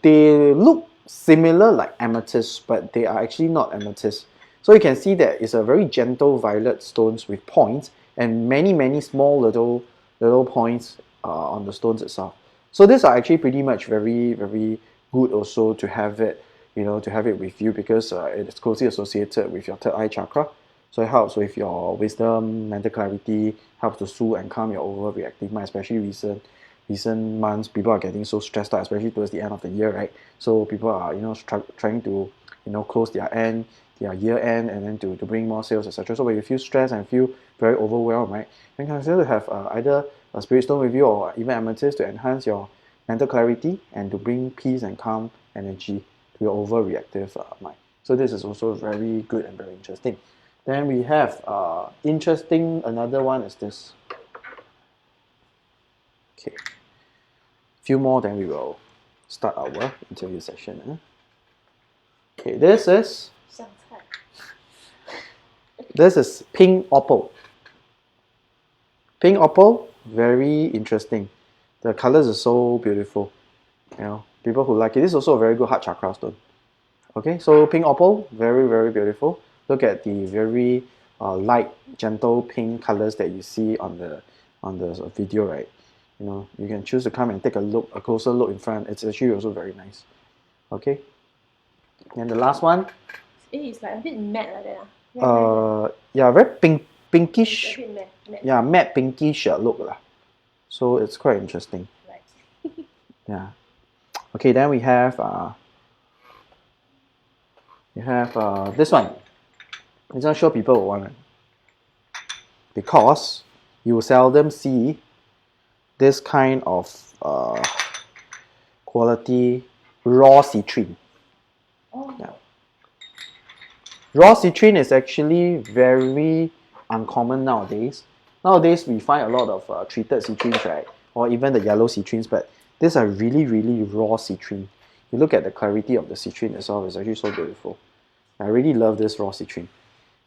S3: they look similar like amethyst, but they are actually not amethyst. So you can see that it's a very gentle violet stones with points and many small little points on the stones itself. So these are actually pretty much very good also to have it, to have it with you, because it is closely associated with your third eye chakra. So it helps with your wisdom, mental clarity, helps to soothe and calm your overreactive mind, especially recent months. People are getting so stressed out, especially towards the end of the year, right? So people are, trying to, close their year end, and then to bring more sales, etc. So when you feel stressed and feel very overwhelmed, right, you can consider to have either a spirit stone with you or even amethyst to enhance your mental clarity and to bring peace and calm energy to your overreactive mind. So this is also very good and very interesting. Then we have another one is this. Okay, few more, then we will start our interview session. Okay, this is pink opal. Pink opal, very interesting. The colors are so beautiful. People who like it. This is also a very good heart chakra stone. Okay, so pink opal, very beautiful. Look at the very light, gentle pink colors that you see on the video, right? You can choose to come and take a closer look in front. It's actually also very nice. Okay, and the last one.
S1: It's like a bit matte like that.
S3: Yeah, very pinkish.
S1: It's a bit matte.
S3: Yeah, matte pinkish look lah. So it's quite interesting.
S1: Right.
S3: Yeah. Okay, then we have this one. This one sure people will want it, because you seldom see this kind of quality raw citrine.
S1: Oh.
S3: Yeah. Raw citrine is actually very uncommon nowadays. Nowadays we find a lot of treated citrines, right? Or even the yellow citrines, but these are really raw citrine. You look at the clarity of the citrine itself, it's actually so beautiful. I really love this raw citrine.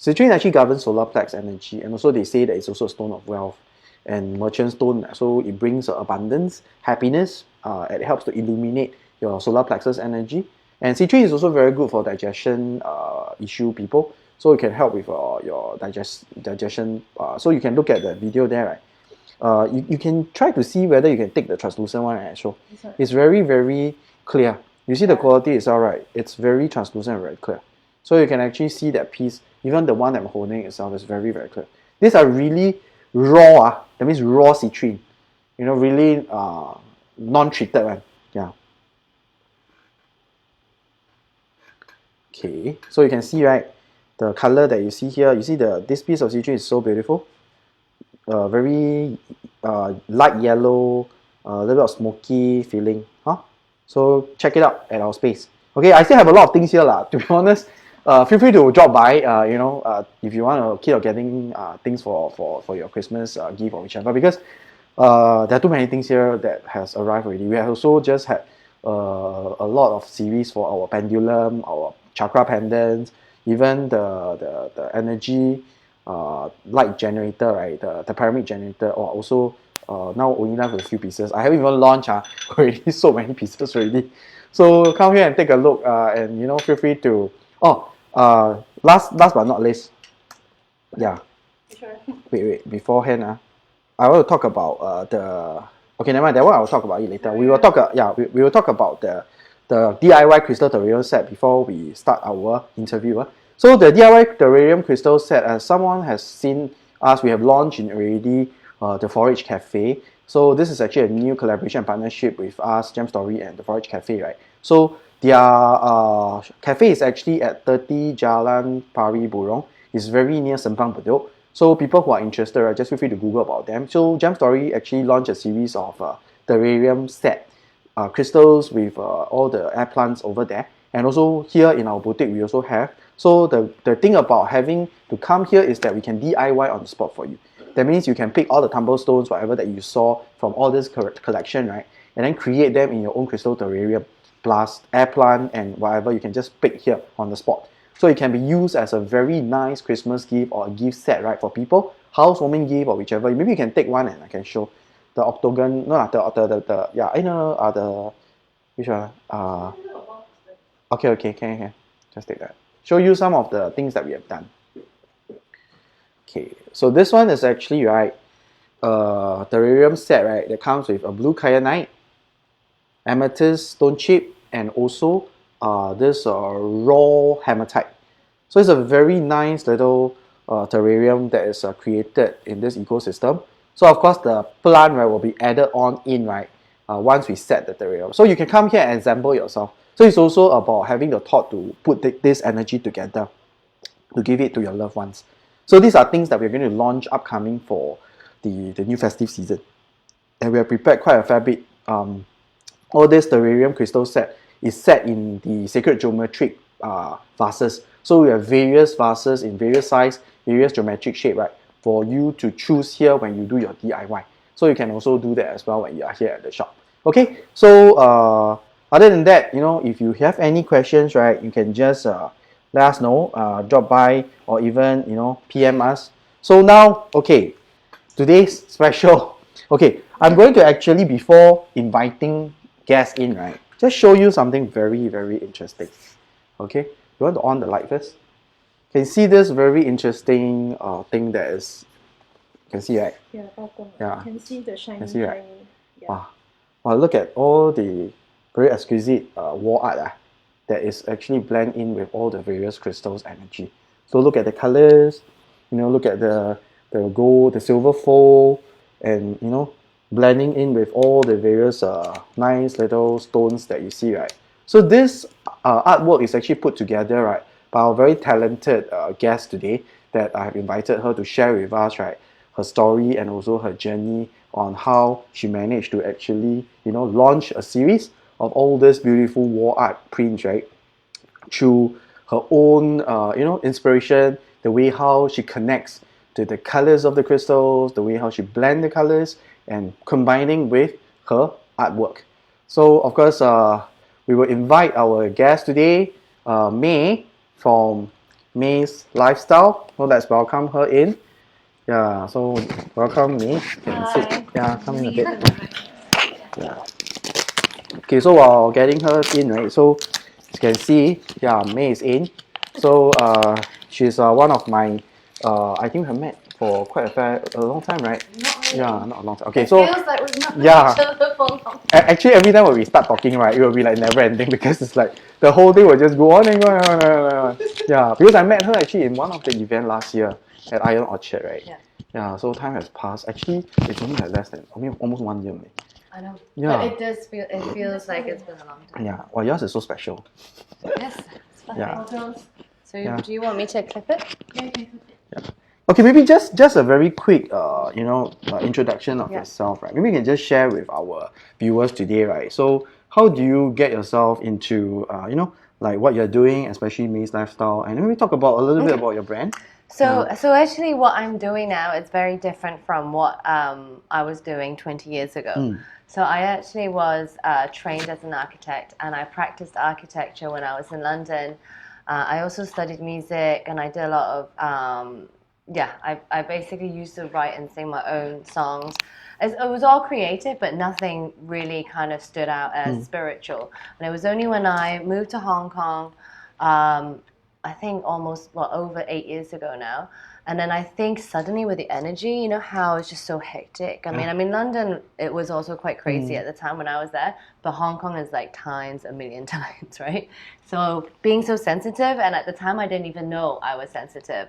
S3: Citrine actually governs solar plex energy, and also they say that it's also a stone of wealth and merchant stone, so it brings abundance, happiness. It helps to illuminate your solar plexus energy. And citrine is also very good for digestion issue people, so it can help with your digestion. So you can look at the video there, right? You can try to see whether you can take the translucent one and show. It's very clear. You see the quality is alright. It's very translucent and very clear. So you can actually see that piece. Even the one that I'm holding itself is very clear. These are really raw. That means raw citrine. Really non-treated one. Yeah. Okay, so you can see, right, the color that you see here. You see this piece of citrine is so beautiful. Very light yellow, a little bit of smoky feeling. So check it out at our space. Okay, I still have a lot of things here lah. To be honest, feel free to drop by. If you want to keep on getting things for your Christmas gift or whichever, because there are too many things here that has arrived already. We have also just had a lot of series for our pendulum, our chakra pendants, even the energy light generator, right? The pyramid generator, or also now only left with a few pieces. I haven't even launched already, so many pieces already. So come here and take a look, and feel free to. Last but not least, yeah.
S1: Sure.
S3: Wait. Beforehand, I want to talk about the. Okay, never mind. That one I will talk about it later. We will talk. We will talk about the DIY crystal terrarium set before we start our interview. So the DIY terrarium crystal set, as someone has seen us, we have launched in already the Forage Cafe. So this is actually a new collaboration and partnership with us, Gem Story, and the Forage Cafe, right? So their cafe is actually at 30 Jalan Pari Burong. It's very near Simpang Bedok. So people who are interested, right, just feel free to Google about them. So Gem Story actually launched a series of terrarium set crystals with all the air plants over there. And also here in our boutique, we also have. So the thing about having to come here is that we can DIY on the spot for you. That means you can pick all the tumble stones, whatever that you saw from all this collection, right? And then create them in your own crystal terrarium plus air plant and whatever you can just pick here on the spot. So it can be used as a very nice Christmas gift or a gift set, right, for people, housewarming gift or whichever. Maybe you can take one and I can show the octagon. No, the yeah, I know the which one? Okay, can just take that. Show you some of the things that we have done. Okay, so this one is actually right, terrarium set, right, that comes with a blue kyanite, amethyst stone chip, and also this raw hematite. So it's a very nice little terrarium that is created in this ecosystem. So of course the plant, right, will be added on in, right, once we set the terrarium. So you can come here and assemble yourself. So it's also about having the thought to put this energy together to give it to your loved ones. So these are things that we're going to launch upcoming for the new festive season. And we have prepared quite a fair bit. All this terrarium crystal set is set in the sacred geometric vases. So we have various vases in various size, various geometric shape, right, for you to choose here when you do your DIY. So you can also do that as well when you are here at the shop. Okay, so other than that, you know, if you have any questions, right, you can just let us know, drop by, or even, you know, PM us. So now, okay, today's special. Okay, I'm going to actually, before inviting guests in, right, just show you something very, very interesting. Okay, you want to on the light first? Can you see this very interesting thing that is, can see, right?
S1: Yeah, 包公.
S3: Yeah.
S1: Can see the shiny,
S3: Can see, right?
S1: shiny. Yeah.
S3: Wow. Wow, look at all the very exquisite wall art that is actually blend in with all the various crystals energy. So look at the colors, you know, look at the gold, the silver fold, and, you know, blending in with all the various nice little stones that you see, right? So this artwork is actually put together, right, by our very talented guest today that I have invited her to share with us, right, her story and also her journey on how she managed to actually, you know, launch a series of all this beautiful wall art prints, right, through her own, you know, inspiration, the way how she connects to the colors of the crystals, the way how she blend the colors, and combining with her artwork. So of course, we will invite our guest today, May, from May's Lifestyle. So let's welcome her in. Yeah, so welcome May. You can sit. Yeah, come in a bit. Yeah. Okay, so while getting her in, right, so you can see, yeah, May is in. So she's one of my, I think we have met for quite a long time, right?
S4: Not really.
S3: Yeah, not a long time. Okay,
S4: It
S3: so
S4: feels like we've known
S3: yeah.
S4: each other for a long time.
S3: actually every time when we start talking, right, it will be like never ending because it's like the whole day will just go on and on and on and on. Yeah, because I met her actually in one of the event last year at Iron Orchard, right?
S4: Yeah.
S3: Yeah, so time has passed. Actually, it's only like less than, I mean, almost 1 year. Maybe.
S4: I know.
S3: Yeah.
S4: But it does feel, it feels like it's been a long time.
S3: Yeah, well, yours is so special.
S4: Yes, it's fine.
S3: Yeah.
S4: So
S3: Yeah.
S4: do you want me to clip it?
S3: Okay, maybe just a very quick, you know, introduction of
S4: Yeah.
S3: yourself, right? Maybe you can just share with our viewers today, right? So, how do you get yourself into, you know, like what you're doing, especially May's Lifestyle, and maybe talk about a little bit about your brand.
S4: So actually, what I'm doing now is very different from what I was doing 20 years ago. So I actually was trained as an architect, and I practiced architecture when I was in London. I also studied music, and I did a lot of I basically used to write and sing my own songs. It was all creative, but nothing really kind of stood out as spiritual. And it was only when I moved to Hong Kong, I think almost, over 8 years ago now. And then I think suddenly with the energy, you know how it's just so hectic. I mean, London, it was also quite crazy at the time when I was there, but Hong Kong is like times a million times, right? So being so sensitive, and at the time I didn't even know I was sensitive.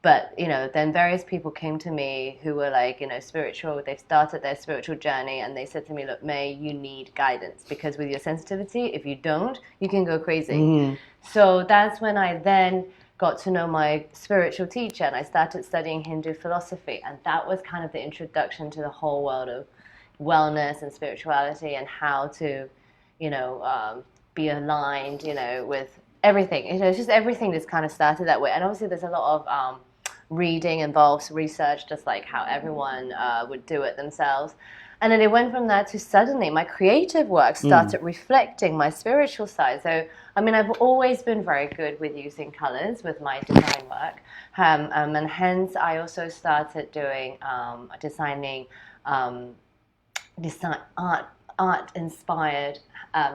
S4: But, you know, then various people came to me who were like, you know, spiritual. They've started their spiritual journey, and they said to me, look, May, you need guidance, because with your sensitivity, if you don't, you can go crazy. So that's when I then got to know my spiritual teacher, and I started studying Hindu philosophy. And that was kind of the introduction to the whole world of wellness and spirituality, and how to, you know, be aligned, you know, with everything. You know, it's just everything that's kind of started that way. And obviously there's a lot of reading involves research, just like how everyone would do it themselves. And then it went from that to suddenly my creative work started reflecting my spiritual side. So, I mean, I've always been very good with using colors with my design work. And hence, I also started doing designing art inspired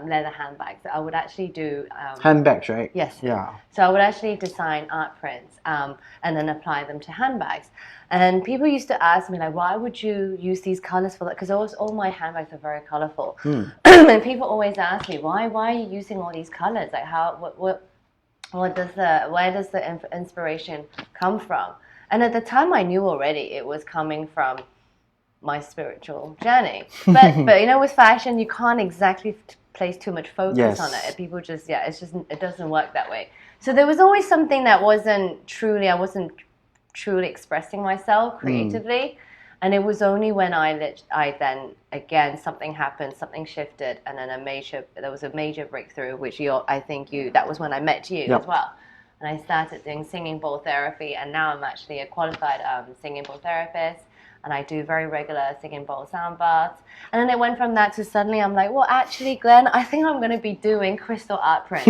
S4: leather handbags. So I would actually do
S3: Handbags, right?
S4: yes.
S3: Yeah.
S4: So I would actually design art prints and then apply them to handbags. And people used to ask me, like, why would you use these colors for that? Because all my handbags are very colorful. And people always ask me, why are you using all these colors? Like, where does the inspiration come from? And at the time, I knew already it was coming from my spiritual journey. But you know, with fashion, you can't exactly place too much focus on it. People just, it doesn't work that way. So there was always something that I wasn't truly expressing myself creatively. And it was only when I then, again, something happened, something shifted, and then there was a major breakthrough, which that was when I met you as well. And I started doing singing bowl therapy, and now I'm actually a qualified singing bowl therapist. And I do very regular singing bowl sound baths. And then it went from that to suddenly I'm like, well, actually, Glenn, I think I'm going to be doing crystal art prints.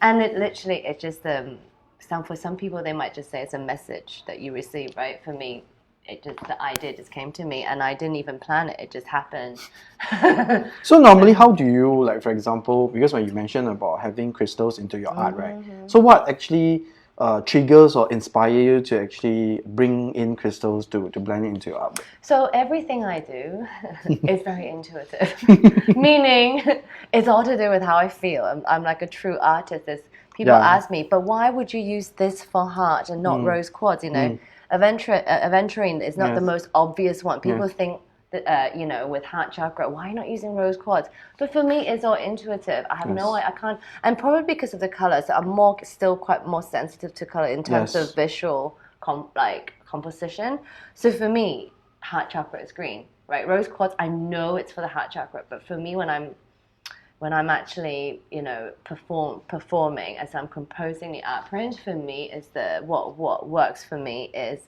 S4: And it just, for some people, they might just say it's a message that you receive, right? For me, the idea just came to me and I didn't even plan it. It just happened.
S3: So normally, how do you, like, for example, because when you mentioned about having crystals into your art, right? So what actually triggers or inspire you to actually bring in crystals to blend it into your art?
S4: So everything I do is very intuitive, meaning it's all to do with how I feel. I'm like a true artist. People ask me, but why would you use this for heart and not rose quartz? You know, aventurine is not the most obvious one. People think that, you know, with heart chakra, why not using rose quartz? But for me, it's all intuitive. I have I can't, and probably because of the colors, I'm still quite more sensitive to color in terms of visual composition. So for me, heart chakra is green, right? Rose quartz, I know it's for the heart chakra, but for me, when I'm actually, you know, performing as I'm composing the art print, for me is what works for me is,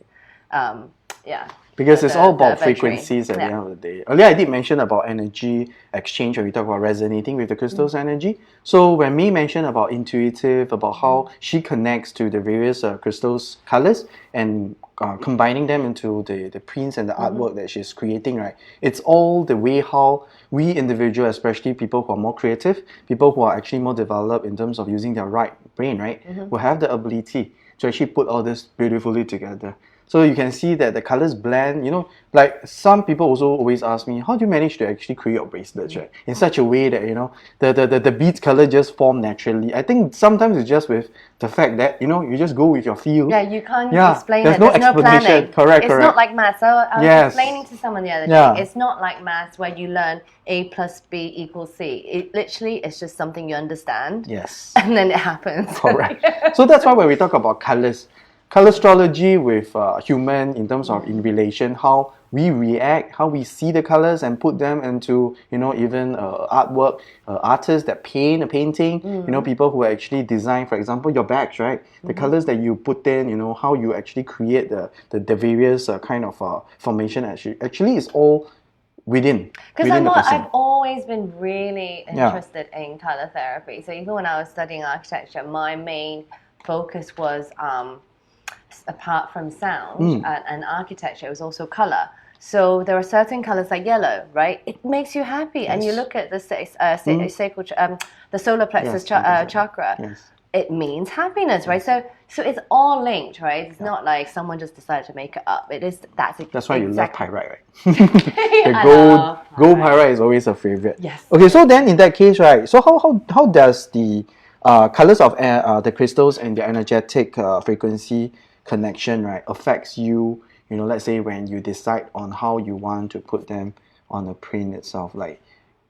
S3: because it's all about frequencies at the end of the day. Earlier, I did mention about energy exchange when we talk about resonating with the crystal's energy. So when me mentioned about intuitive, about how she connects to the various crystals colors and combining them into the prints and the artwork that she's creating, right? It's all the way how we individuals, especially people who are more creative, people who are actually more developed in terms of using their right brain, right, will have the ability to actually put all this beautifully together. So you can see that the colors blend, you know, like some people also always ask me, how do you manage to actually create your bracelets, right? In such a way that, you know, the beads color just form naturally. I think sometimes it's just with the fact that, you know, you just go with your feel.
S4: Yeah, you can't explain
S3: there's
S4: it.
S3: No
S4: There's no
S3: explanation.
S4: planning.
S3: Correct.
S4: It's not like maths. I was explaining to someone the other day. It's not like maths where you learn A plus B equals C. It literally is just something you understand.
S3: Yes.
S4: And then it happens.
S3: Correct. So that's why when we talk about colors, color astrology with human in terms of in relation, how we react, how we see the colors and put them into, you know, even artwork, artists that paint a painting, you know, people who actually design, for example, your bags, right? The colors that you put in, you know, how you actually create the various kind of formation actually is all within.
S4: Because I've always been really interested in color therapy. So even when I was studying architecture, my main focus was apart from sound and architecture, it was also color. So there are certain colors like yellow, right? It makes you happy, and you look at the solar plexus chakra. It means happiness, right? So it's all linked, right? It's not like someone just decided to make it up. That's
S3: why you love pyrite, right? The gold pyrite is always a favorite.
S4: Yes.
S3: Okay, so then in that case, right? So how does the colors of the crystals and their energetic frequency connection, right, affects you? You know, let's say when you decide on how you want to put them on a print itself, like,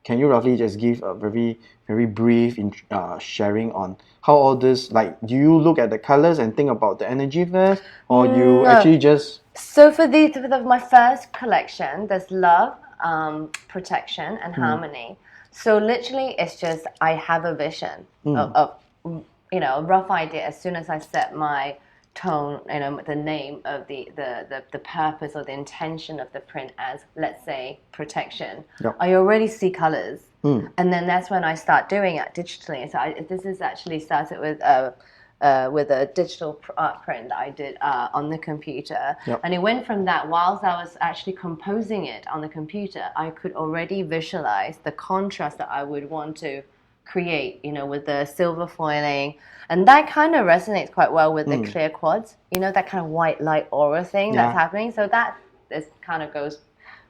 S3: can you roughly just give a very, very brief sharing on how all this, like, do you look at the colors and think about the energy first, or you actually just...
S4: So for my first collection, there's love, protection, and harmony. So literally, it's just, I have a vision of, you know, a rough idea as soon as I set my tone, the name of the purpose or the intention of the print as, let's say, protection,
S3: Yep.
S4: I already see colors.
S3: Mm.
S4: And then that's when I start doing it digitally. So this is actually started with a digital art print that I did on the computer.
S3: Yep.
S4: And it went from that, whilst I was actually composing it on the computer, I could already visualize the contrast that I would want to create, with the silver foiling. And that kind of resonates quite well with the clear quads, that kind of white light aura thing that's happening. So that is kind of goes,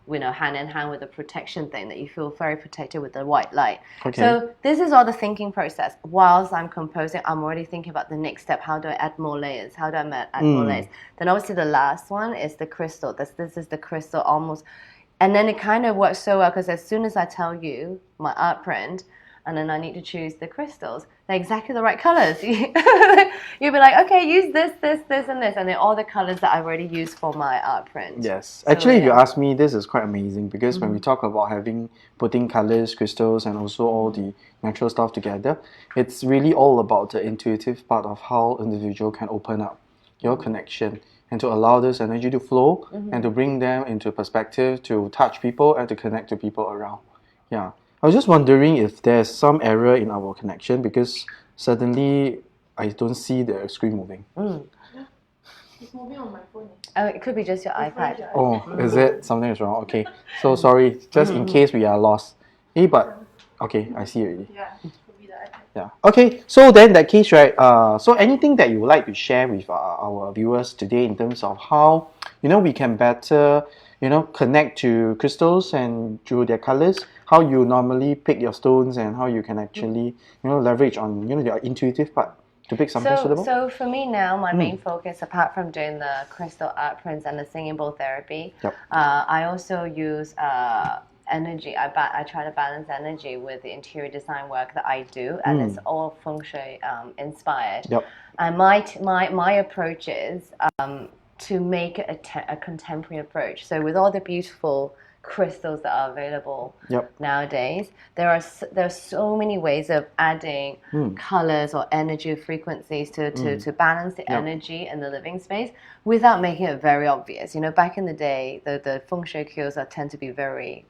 S4: hand in hand with the protection thing, that you feel very protected with the white light.
S3: Okay.
S4: So this is all the thinking process. Whilst I'm composing, I'm already thinking about the next step. How do I add more layers? How do I add more layers? Then obviously the last one is the crystal. This is the crystal almost. And then it kind of works so well because as soon as I tell you my art print, and then I need to choose the crystals, they're exactly the right colors. You'll be like, okay, use this, this, this, and this. And they're all the colors that I've already used for my art print.
S3: Yes.
S4: So,
S3: Actually, if you
S4: yeah.
S3: ask me, this is quite amazing because when we talk about putting colors, crystals, and also all the natural stuff together, it's really all about the intuitive part of how individual can open up your connection and to allow this energy to flow and to bring them into perspective, to touch people and to connect to people around. Yeah. I was just wondering if there's some error in our connection because suddenly I don't see the screen moving.
S1: It's moving on my phone.
S4: Oh, it could be just your iPad.
S3: Oh, is it? Something is wrong. Okay. So sorry, just in case we are lost. But okay, I see already.
S1: Yeah, it could be the iPad.
S3: Yeah. Okay. So then, in that case, right? So anything that you would like to share with our viewers today in terms of how we can better connect to crystals and through their colors, how you normally pick your stones and how you can actually leverage on your intuitive part to pick something suitable.
S4: So for me now, my main focus, apart from doing the crystal art prints and the singing bowl therapy,
S3: Yep.
S4: I also use energy. I try to balance energy with the interior design work that I do, and it's all feng shui inspired.
S3: Yep.
S4: And my approach is to make it a contemporary approach. So with all the beautiful crystals that are available nowadays, there are so many ways of adding colors or energy frequencies to balance the energy in the living space without making it very obvious. Back in the day, the feng shui cures tend to be very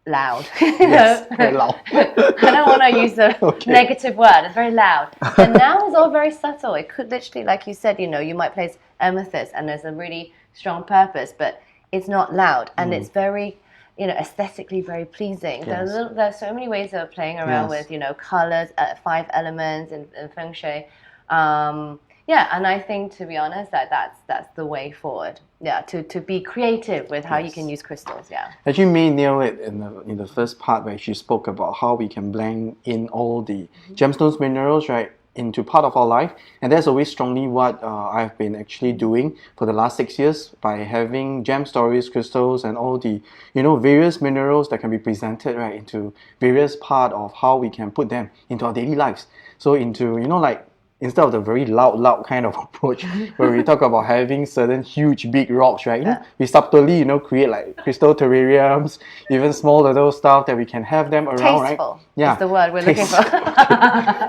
S4: loud.
S3: Yes, very loud.
S4: I don't want to use the negative word. It's very loud. And now it's all very subtle. It could literally, like you said, you might place amethyst and there's a really strong purpose, but it's not loud and it's very, aesthetically very pleasing.
S3: Yes.
S4: There's so many ways of playing around with, colors, 5 elements in feng shui. And I think, to be honest, that's the way forward. Yeah, to be creative with how you can use crystals. Yeah.
S3: Actually, May nailed it in the first part where she spoke about how we can blend in all the gemstones, minerals, right, into part of our life, and that's always strongly what I've been actually doing for the last 6 years by having gem stories, crystals, and all the various minerals that can be presented right into various part of how we can put them into our daily lives. So into instead of the very loud kind of approach where we talk about having certain huge big rocks, right? We subtly create like crystal terrariums, even small little stuff that we can have them around,
S4: Tasteful.
S3: right? Yeah,
S4: is the word we're looking for.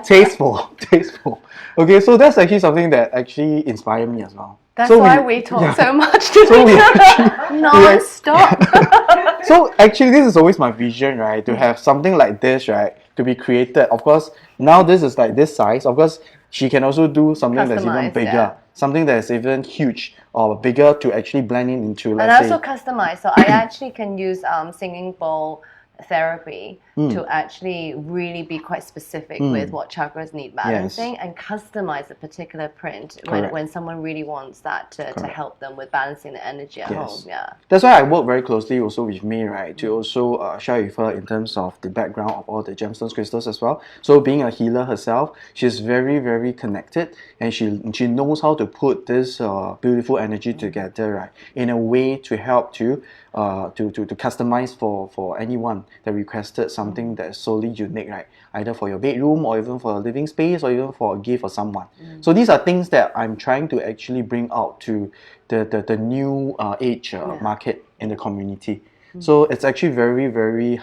S3: Tasteful. Okay, so that's actually something that actually inspired me as well.
S4: That's
S3: so
S4: why we talk so much
S3: we
S4: non-stop.
S3: So actually, this is always my vision, right? To have something like this, right? To be created. Of course, now this is like this size. Of course, she can also do something that's even
S4: Customized,
S3: bigger, something that's even huge or bigger to actually blend in into,
S4: And
S3: let's say.
S4: also customize. So I actually can use singing bowl therapy to actually really be quite specific with what chakras need balancing and customize a particular print when someone really wants that to help them with balancing the energy at home. Yeah.
S3: That's why I work very closely also with May, right, to also share with her in terms of the background of all the gemstones crystals as well. So being a healer herself, she's very, very connected and she knows how to put this beautiful energy together, right, in a way to help to customize for anyone that requested something that is solely unique, right? Either for your bedroom or even for a living space or even for a gift for someone. So these are things that I'm trying to actually bring out to the new age market in the community. So it's actually very, very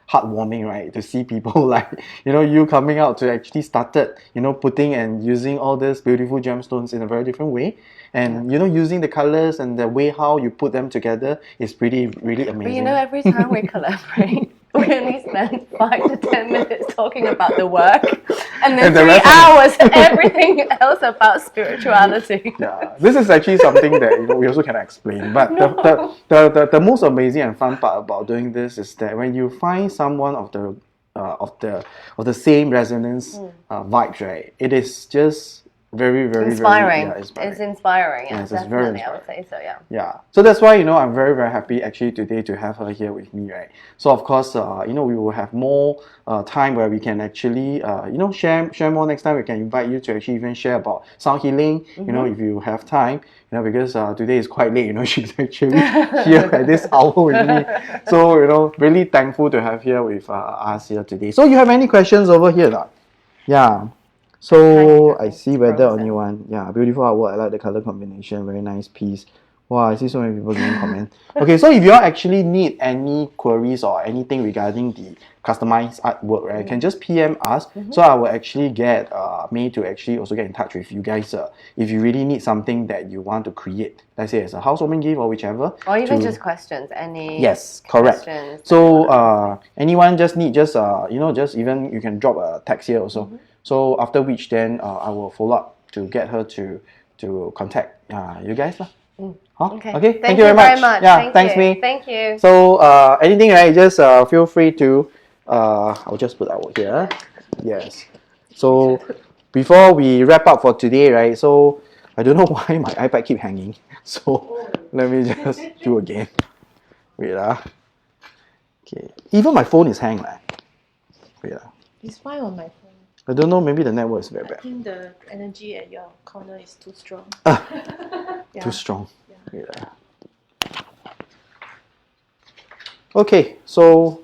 S3: heartwarming, right? To see people like, you coming out to actually started, putting and using all these beautiful gemstones in a very different way. And, using the colors and the way how you put them together is really amazing.
S4: But every time we collaborate, we only spend 5 to 10 minutes talking about the work, and then
S3: And the
S4: 3
S3: rest
S4: hours everything else about spirituality.
S3: Yeah, this is actually something that we also can explain. But the most amazing and fun part about doing this is that when you find someone of the same resonance vibes, right? It is just very
S4: Inspiring.
S3: very inspiring.
S4: It's inspiring.
S3: Yes,
S4: Yeah,
S3: it's very
S4: definitely. I would say so. Yeah.
S3: Yeah, so that's why I'm very happy actually today to have her here with me, right? So of course we will have more time where we can actually share more next time. We can invite you to actually even share about sound healing, if you have time, because today is quite late, she's actually here at this hour with me. So really thankful to have here with us here today. So you have any questions over here now? Yeah. So I see whether only one. Yeah, beautiful artwork. I like the color combination. Very nice piece. Wow, I see so many people giving comment. Okay, so if you all actually need any queries or anything regarding the customized artwork, right, you can just PM us. So I will actually get May to actually also get in touch with you guys if you really need something that you want to create. Let's say as a housewarming gift or whichever.
S4: Or even just questions. Any
S3: Yes, correct.
S4: questions.
S3: So anyone just need just even you can drop a text here also. So after which then I will follow up to get her to contact you guys lah. Huh? Okay. Thank you very much. Yeah, thanks, May.
S4: Thank you.
S3: So anything, right? Just feel free to. I'll just put out here. Yes. So before we wrap up for today, right? So I don't know why my iPad keep hanging. So let me just do again. Wait Okay. Even my phone is hanging Wait
S1: It's fine on my phone.
S3: I don't know. Maybe the network is very
S1: I
S3: bad.
S1: think the energy at your corner is too strong. Yeah.
S3: Too strong.
S1: Yeah.
S3: Okay, so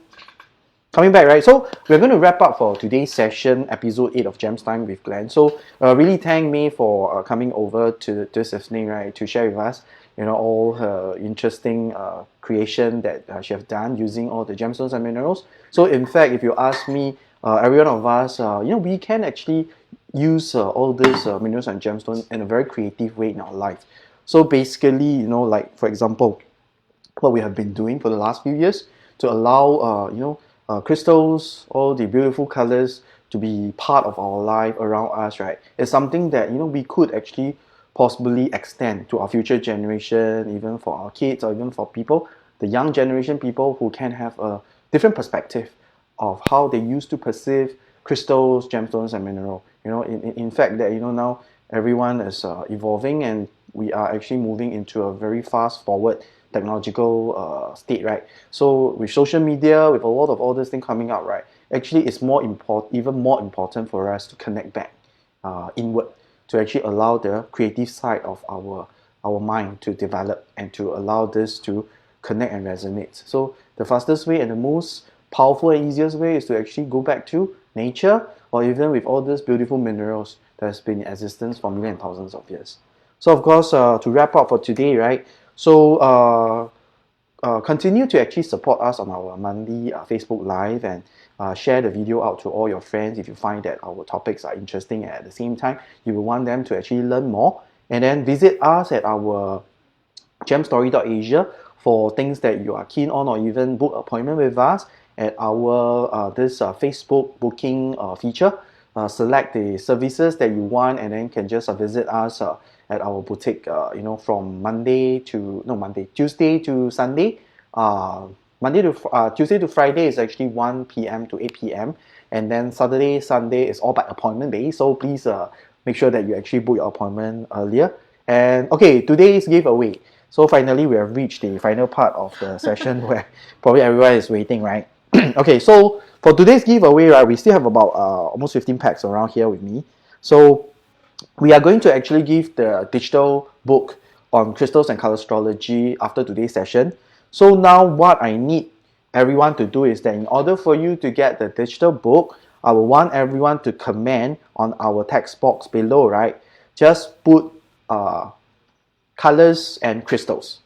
S3: coming back, right? So we're going to wrap up for today's session, episode 8 of Gems Time with Glenn. So really thank May for coming over to this evening, right, to share with us, all her interesting creation that she have done using all the gemstones and minerals. So in fact, if you ask me, every one of us, we can actually use all these minerals and gemstones in a very creative way in our life. So basically, like for example, what we have been doing for the last few years to allow, crystals, all the beautiful colors to be part of our life around us, right? It's something that, we could actually possibly extend to our future generation, even for our kids or even for people, the young generation people who can have a different perspective of how they used to perceive crystals, gemstones, and mineral. In fact that, now everyone is evolving and we are actually moving into a very fast forward technological state, right? So with social media, with a lot of all this thing coming out, right, actually it's even more important for us to connect back inward to actually allow the creative side of our mind to develop and to allow this to connect and resonate. So the fastest way and the most powerful and easiest way is to actually go back to nature, or even with all these beautiful minerals that has been in existence for millions and thousands of years. So of course, to wrap up for today, right? So continue to actually support us on our monthly Facebook Live and share the video out to all your friends if you find that our topics are interesting, and at the same time you will want them to actually learn more. And then visit us at our gemstory.asia for things that you are keen on, or even book appointment with us at our this Facebook booking feature. Select the services that you want, and then can just visit us at our boutique, from Tuesday to Sunday. Tuesday to Friday is actually 1 p.m. to 8 p.m. And then Saturday, Sunday is all by appointment based. So please make sure that you actually book your appointment earlier. And okay, today's giveaway. So finally, we have reached the final part of the session where probably everyone is waiting, right? Okay, so for today's giveaway, right, we still have about almost 15 packs around here with me. So we are going to actually give the digital book on crystals and color astrology after today's session. So now what I need everyone to do is that in order for you to get the digital book, I will want everyone to comment on our text box below, right? Just put colors and crystals.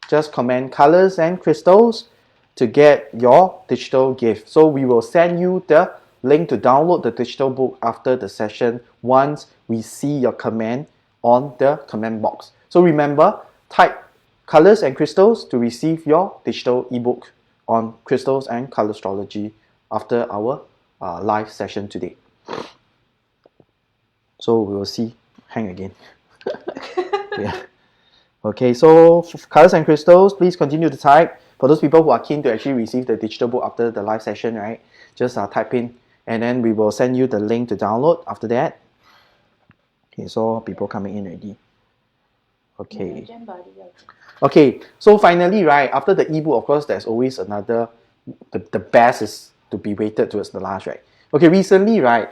S3: Just comment colors and crystals. to get your digital gift. So we will send you the link to download the digital book after the session once we see your comment on the comment box. So remember, type colors and crystals to receive your digital ebook on crystals and color astrology after our live session today. So we will see. Hang again. Yeah. Okay, so for colors and crystals, please continue to type. For those people who are keen to actually receive the digital book after the live session, right? Just type in, and then we will send you the link to download after that. Okay, so people coming in already. Okay.
S1: Gem body, I think.
S3: Okay, so finally, right, after the ebook, of course, there's always another, the best is to be waited towards the last, right? Okay, recently, right,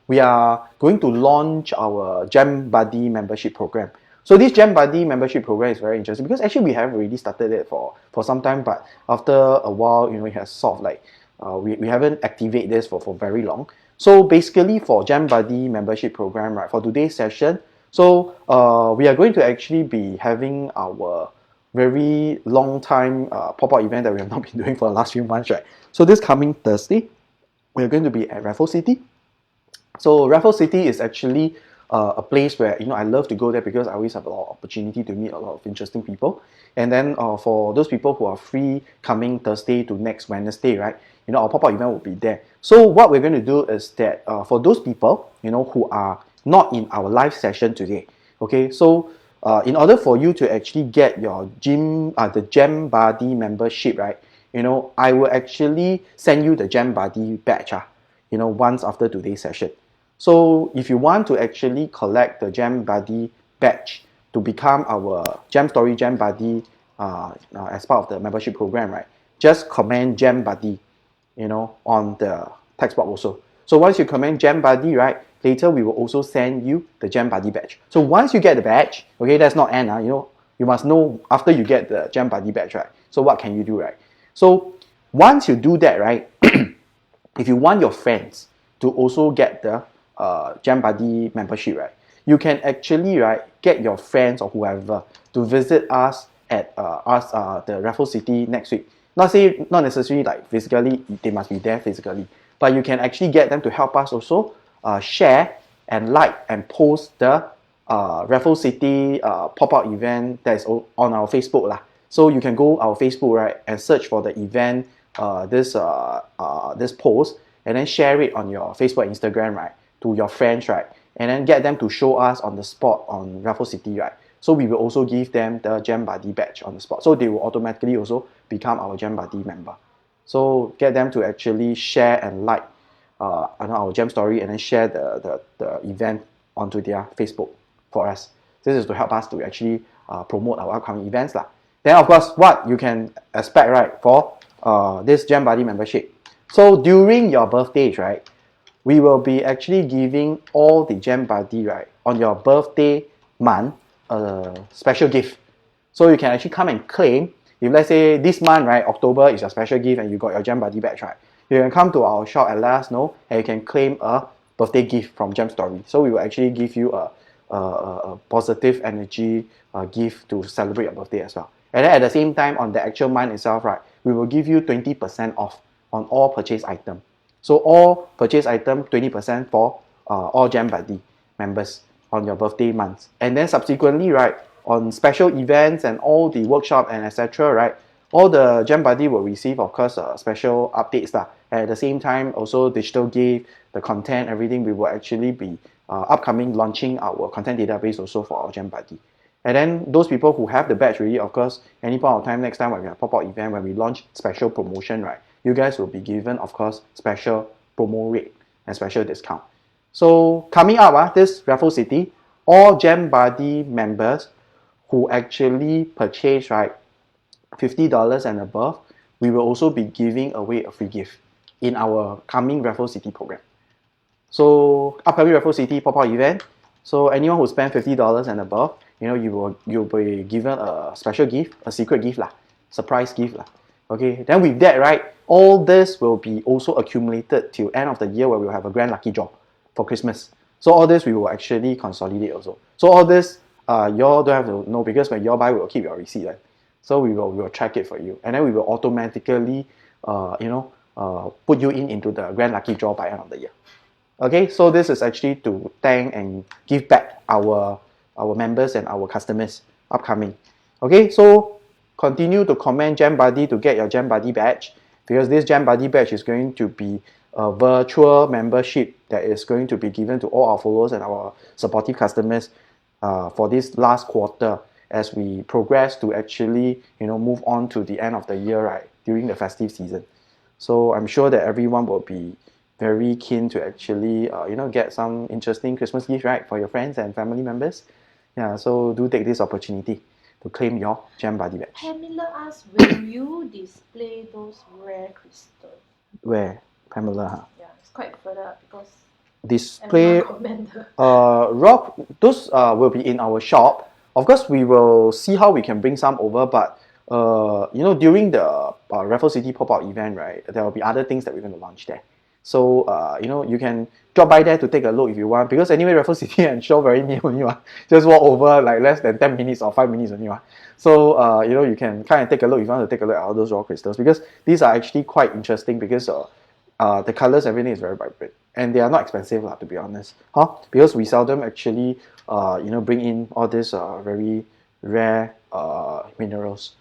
S3: we are going to launch our Gem Buddy membership program. So this Gem Buddy membership program is very interesting because actually we have already started it for some time, but after a while, it has sort of like, we haven't activated this for very long. So basically for Gem Buddy membership program, right, for today's session, so we are going to actually be having our very long time pop-up event that we have not been doing for the last few months, right? So this coming Thursday, we are going to be at Raffles City. So Raffles City is actually a place where I love to go there because I always have a lot of opportunity to meet a lot of interesting people. And then for those people who are free coming Thursday to next Wednesday, right? Our pop-up event will be there. So what we're going to do is that for those people who are not in our live session today, okay, so in order for you to actually get your the Gem Buddy membership, right, I will actually send you the Gem Buddy badge, once after today's session. So if you want to actually collect the Gem Buddy badge to become our Gem Story Gem Buddy as part of the membership program, right, just comment Gem Buddy, on the text box also. So once you comment Gem Buddy, right, later we will also send you the Gem Buddy badge. So once you get the badge, okay, that's not end, you must know after you get the Gem Buddy badge, right? So what can you do, right? So once you do that, right, if you want your friends to also get the Gem Buddy membership, right, you can actually, right, get your friends or whoever to visit us at the Raffles City next week. Not necessarily like physically, they must be there physically, but you can actually get them to help us also share and like and post the Raffles City pop-up event that is on our Facebook lah. So you can go our Facebook, right, and search for the event, this post, and then share it on your Facebook and Instagram, right, to your friends, right, and then get them to show us on the spot on Raffles City, right. So we will also give them the Gem Buddy badge on the spot. So they will automatically also become our Gem Buddy member. So get them to actually share and like our Gem Story and then share the event onto their Facebook for us. This is to help us to actually promote our upcoming events lah. Then of course, what you can expect, right, for this Gem Buddy membership. So during your birthdays, right, we will be actually giving all the Gem Buddy, right, on your birthday month a special gift. So you can actually come and claim. If let's say this month, right, October is your special gift and you got your Gem Buddy badge, right, you can come to our shop and let us know and you can claim a birthday gift from Gem Story. So we will actually give you a positive energy gift to celebrate your birthday as well. And then at the same time, on the actual month itself, right, we will give you 20% off on all purchase item. So all purchase item, 20% for all Gem Buddy members on your birthday months. And then subsequently, right, on special events and all the workshop and etc., right, all the Gem Buddy will receive, of course, special updates lah. At the same time, also digital gift, the content, everything, we will actually be upcoming launching our content database also for our Gem Buddy. And then those people who have the badge really, of course, any point of time next time when we have pop-up event, when we launch special promotion, right, you guys will be given, of course, special promo rate and special discount. So coming up, this Raffles City, all Gem Buddy members who actually purchase, right, $50 and above, we will also be giving away a free gift in our coming Raffles City program. So upcoming Raffles City pop-up event, so anyone who spends $50 and above, you'll be given a special gift, a secret gift lah, surprise gift lah. Okay, then with that, right, all this will be also accumulated till end of the year where we'll have a grand lucky draw for Christmas. So all this we will actually consolidate also. So all this, y'all don't have to know because when y'all buy, we'll keep your receipt, right? So we will track it for you, and then we will automatically, put you into the grand lucky draw by end of the year. Okay, so this is actually to thank and give back our members and our customers upcoming. Okay, so continue to comment Gem Buddy to get your Gem Buddy badge, because this Gem Buddy badge is going to be a virtual membership that is going to be given to all our followers and our supportive customers for this last quarter, as we progress to actually move on to the end of the year, right, during the festive season. So I'm sure that everyone will be very keen to actually get some interesting Christmas gifts, right, for your friends and family members. Yeah, so do take this opportunity to claim your Gem Buddy badge.
S1: Pamela asked, will you display those rare crystals?
S3: Where, Pamela? Huh?
S1: Yeah, it's quite further up because
S3: Display
S1: everyone commented.
S3: rock, those will be in our shop. Of course, we will see how we can bring some over, but during the Raffles City pop-up event, right, there will be other things that we're going to launch there. So you can drop by there to take a look if you want, because anyway Raffles City and show very near only one. Just walk over like less than 10 minutes or 5 minutes only one. So you can kind of take a look if you want to take a look at all those raw crystals, because these are actually quite interesting, because the colors, everything is very vibrant, and they are not expensive to be honest, because we seldom actually bring in all these very rare minerals.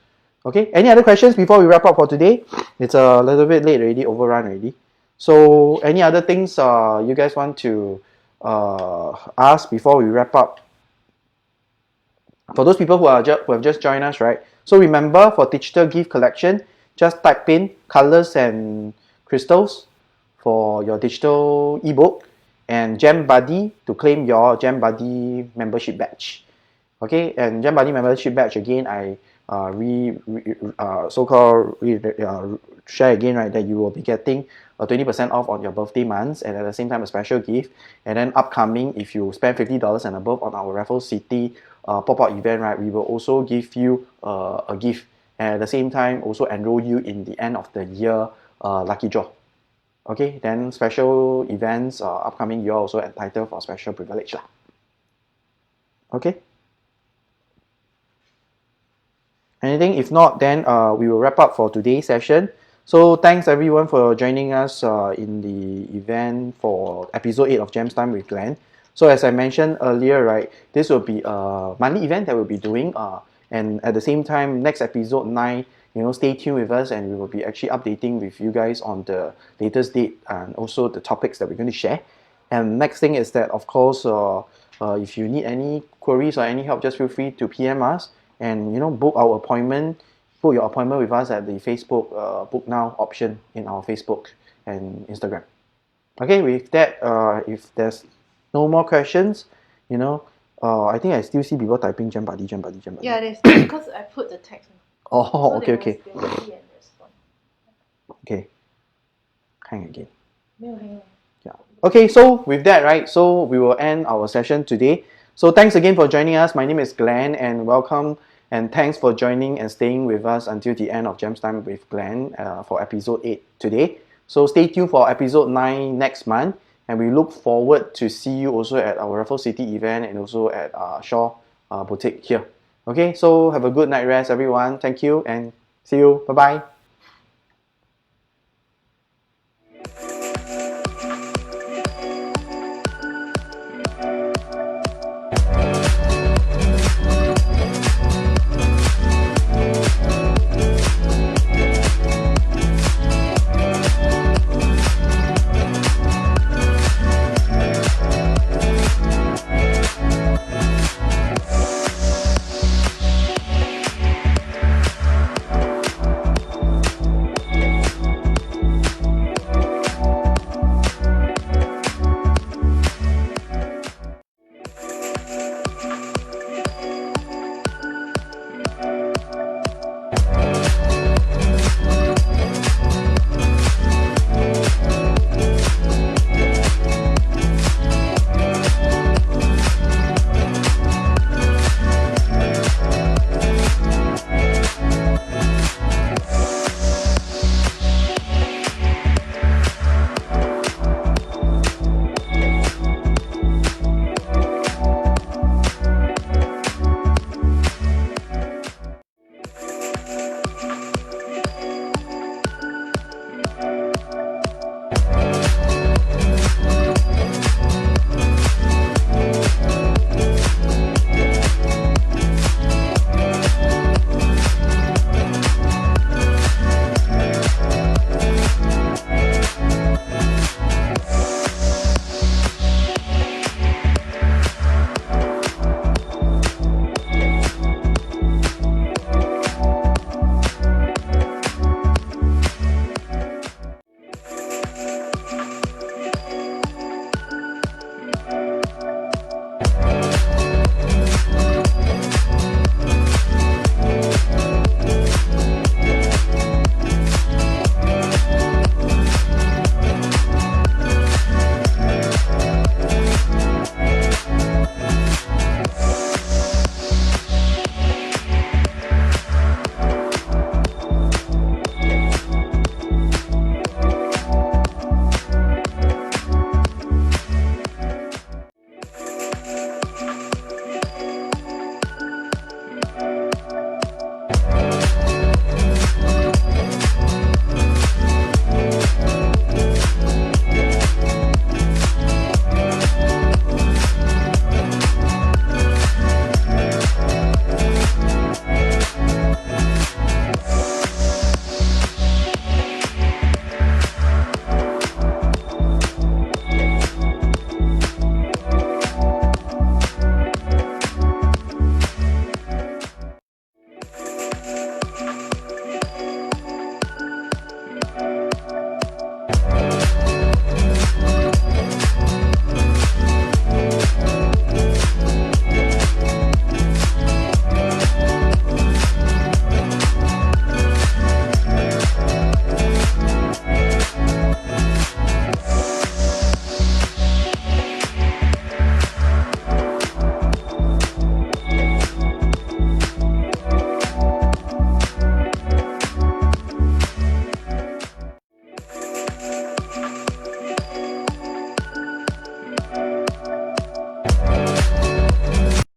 S3: Okay, any other questions before we wrap up for today? It's a little bit late already, overrun already. So any other things you guys want to ask before we wrap up? For those people who have just joined us, right? So remember, for digital gift collection, just type in colors and crystals for your digital ebook, and Gem Buddy to claim your Gem Buddy membership badge. Okay, and Gem Buddy membership badge, again, I share again, right, that you will be getting 20% off on your birthday months, and at the same time a special gift. And then upcoming, if you spend $50 and above on our Raffles City pop-up event, right, we will also give you a gift, and at the same time also enroll you in the end of the year lucky draw. Okay, then special events upcoming, you're also entitled for special privilege lah. Okay, anything? If not, then we will wrap up for today's session. So thanks everyone for joining us in the event for episode 8 of Gems Time with Glenn. So as I mentioned earlier, right, this will be a monthly event that we'll be doing, and at the same time, next episode 9, stay tuned with us, and we will be actually updating with you guys on the latest date and also the topics that we're going to share. And next thing is that, of course, if you need any queries or any help, just feel free to PM us and book your appointment with us at the Facebook book now option in our Facebook and Instagram. Okay, with that, if there's no more questions, I think I still see people typing Gem Buddy.
S1: Yeah, it is because I put the text.
S3: Oh,
S1: So
S3: okay.
S1: they will see and respond.
S3: Okay, hang again.
S1: 没有 hang.
S3: Yeah. Okay, so with that, right, so we will end our session today. So thanks again for joining us. My name is Glenn, and welcome and thanks for joining and staying with us until the end of Gems Time with Glenn for episode 8 today. So stay tuned for episode 9 next month, and we look forward to see you also at our Raffles City event and also at Shaw Boutique here. Okay, so have a good night rest everyone. Thank you and see you. Bye-bye.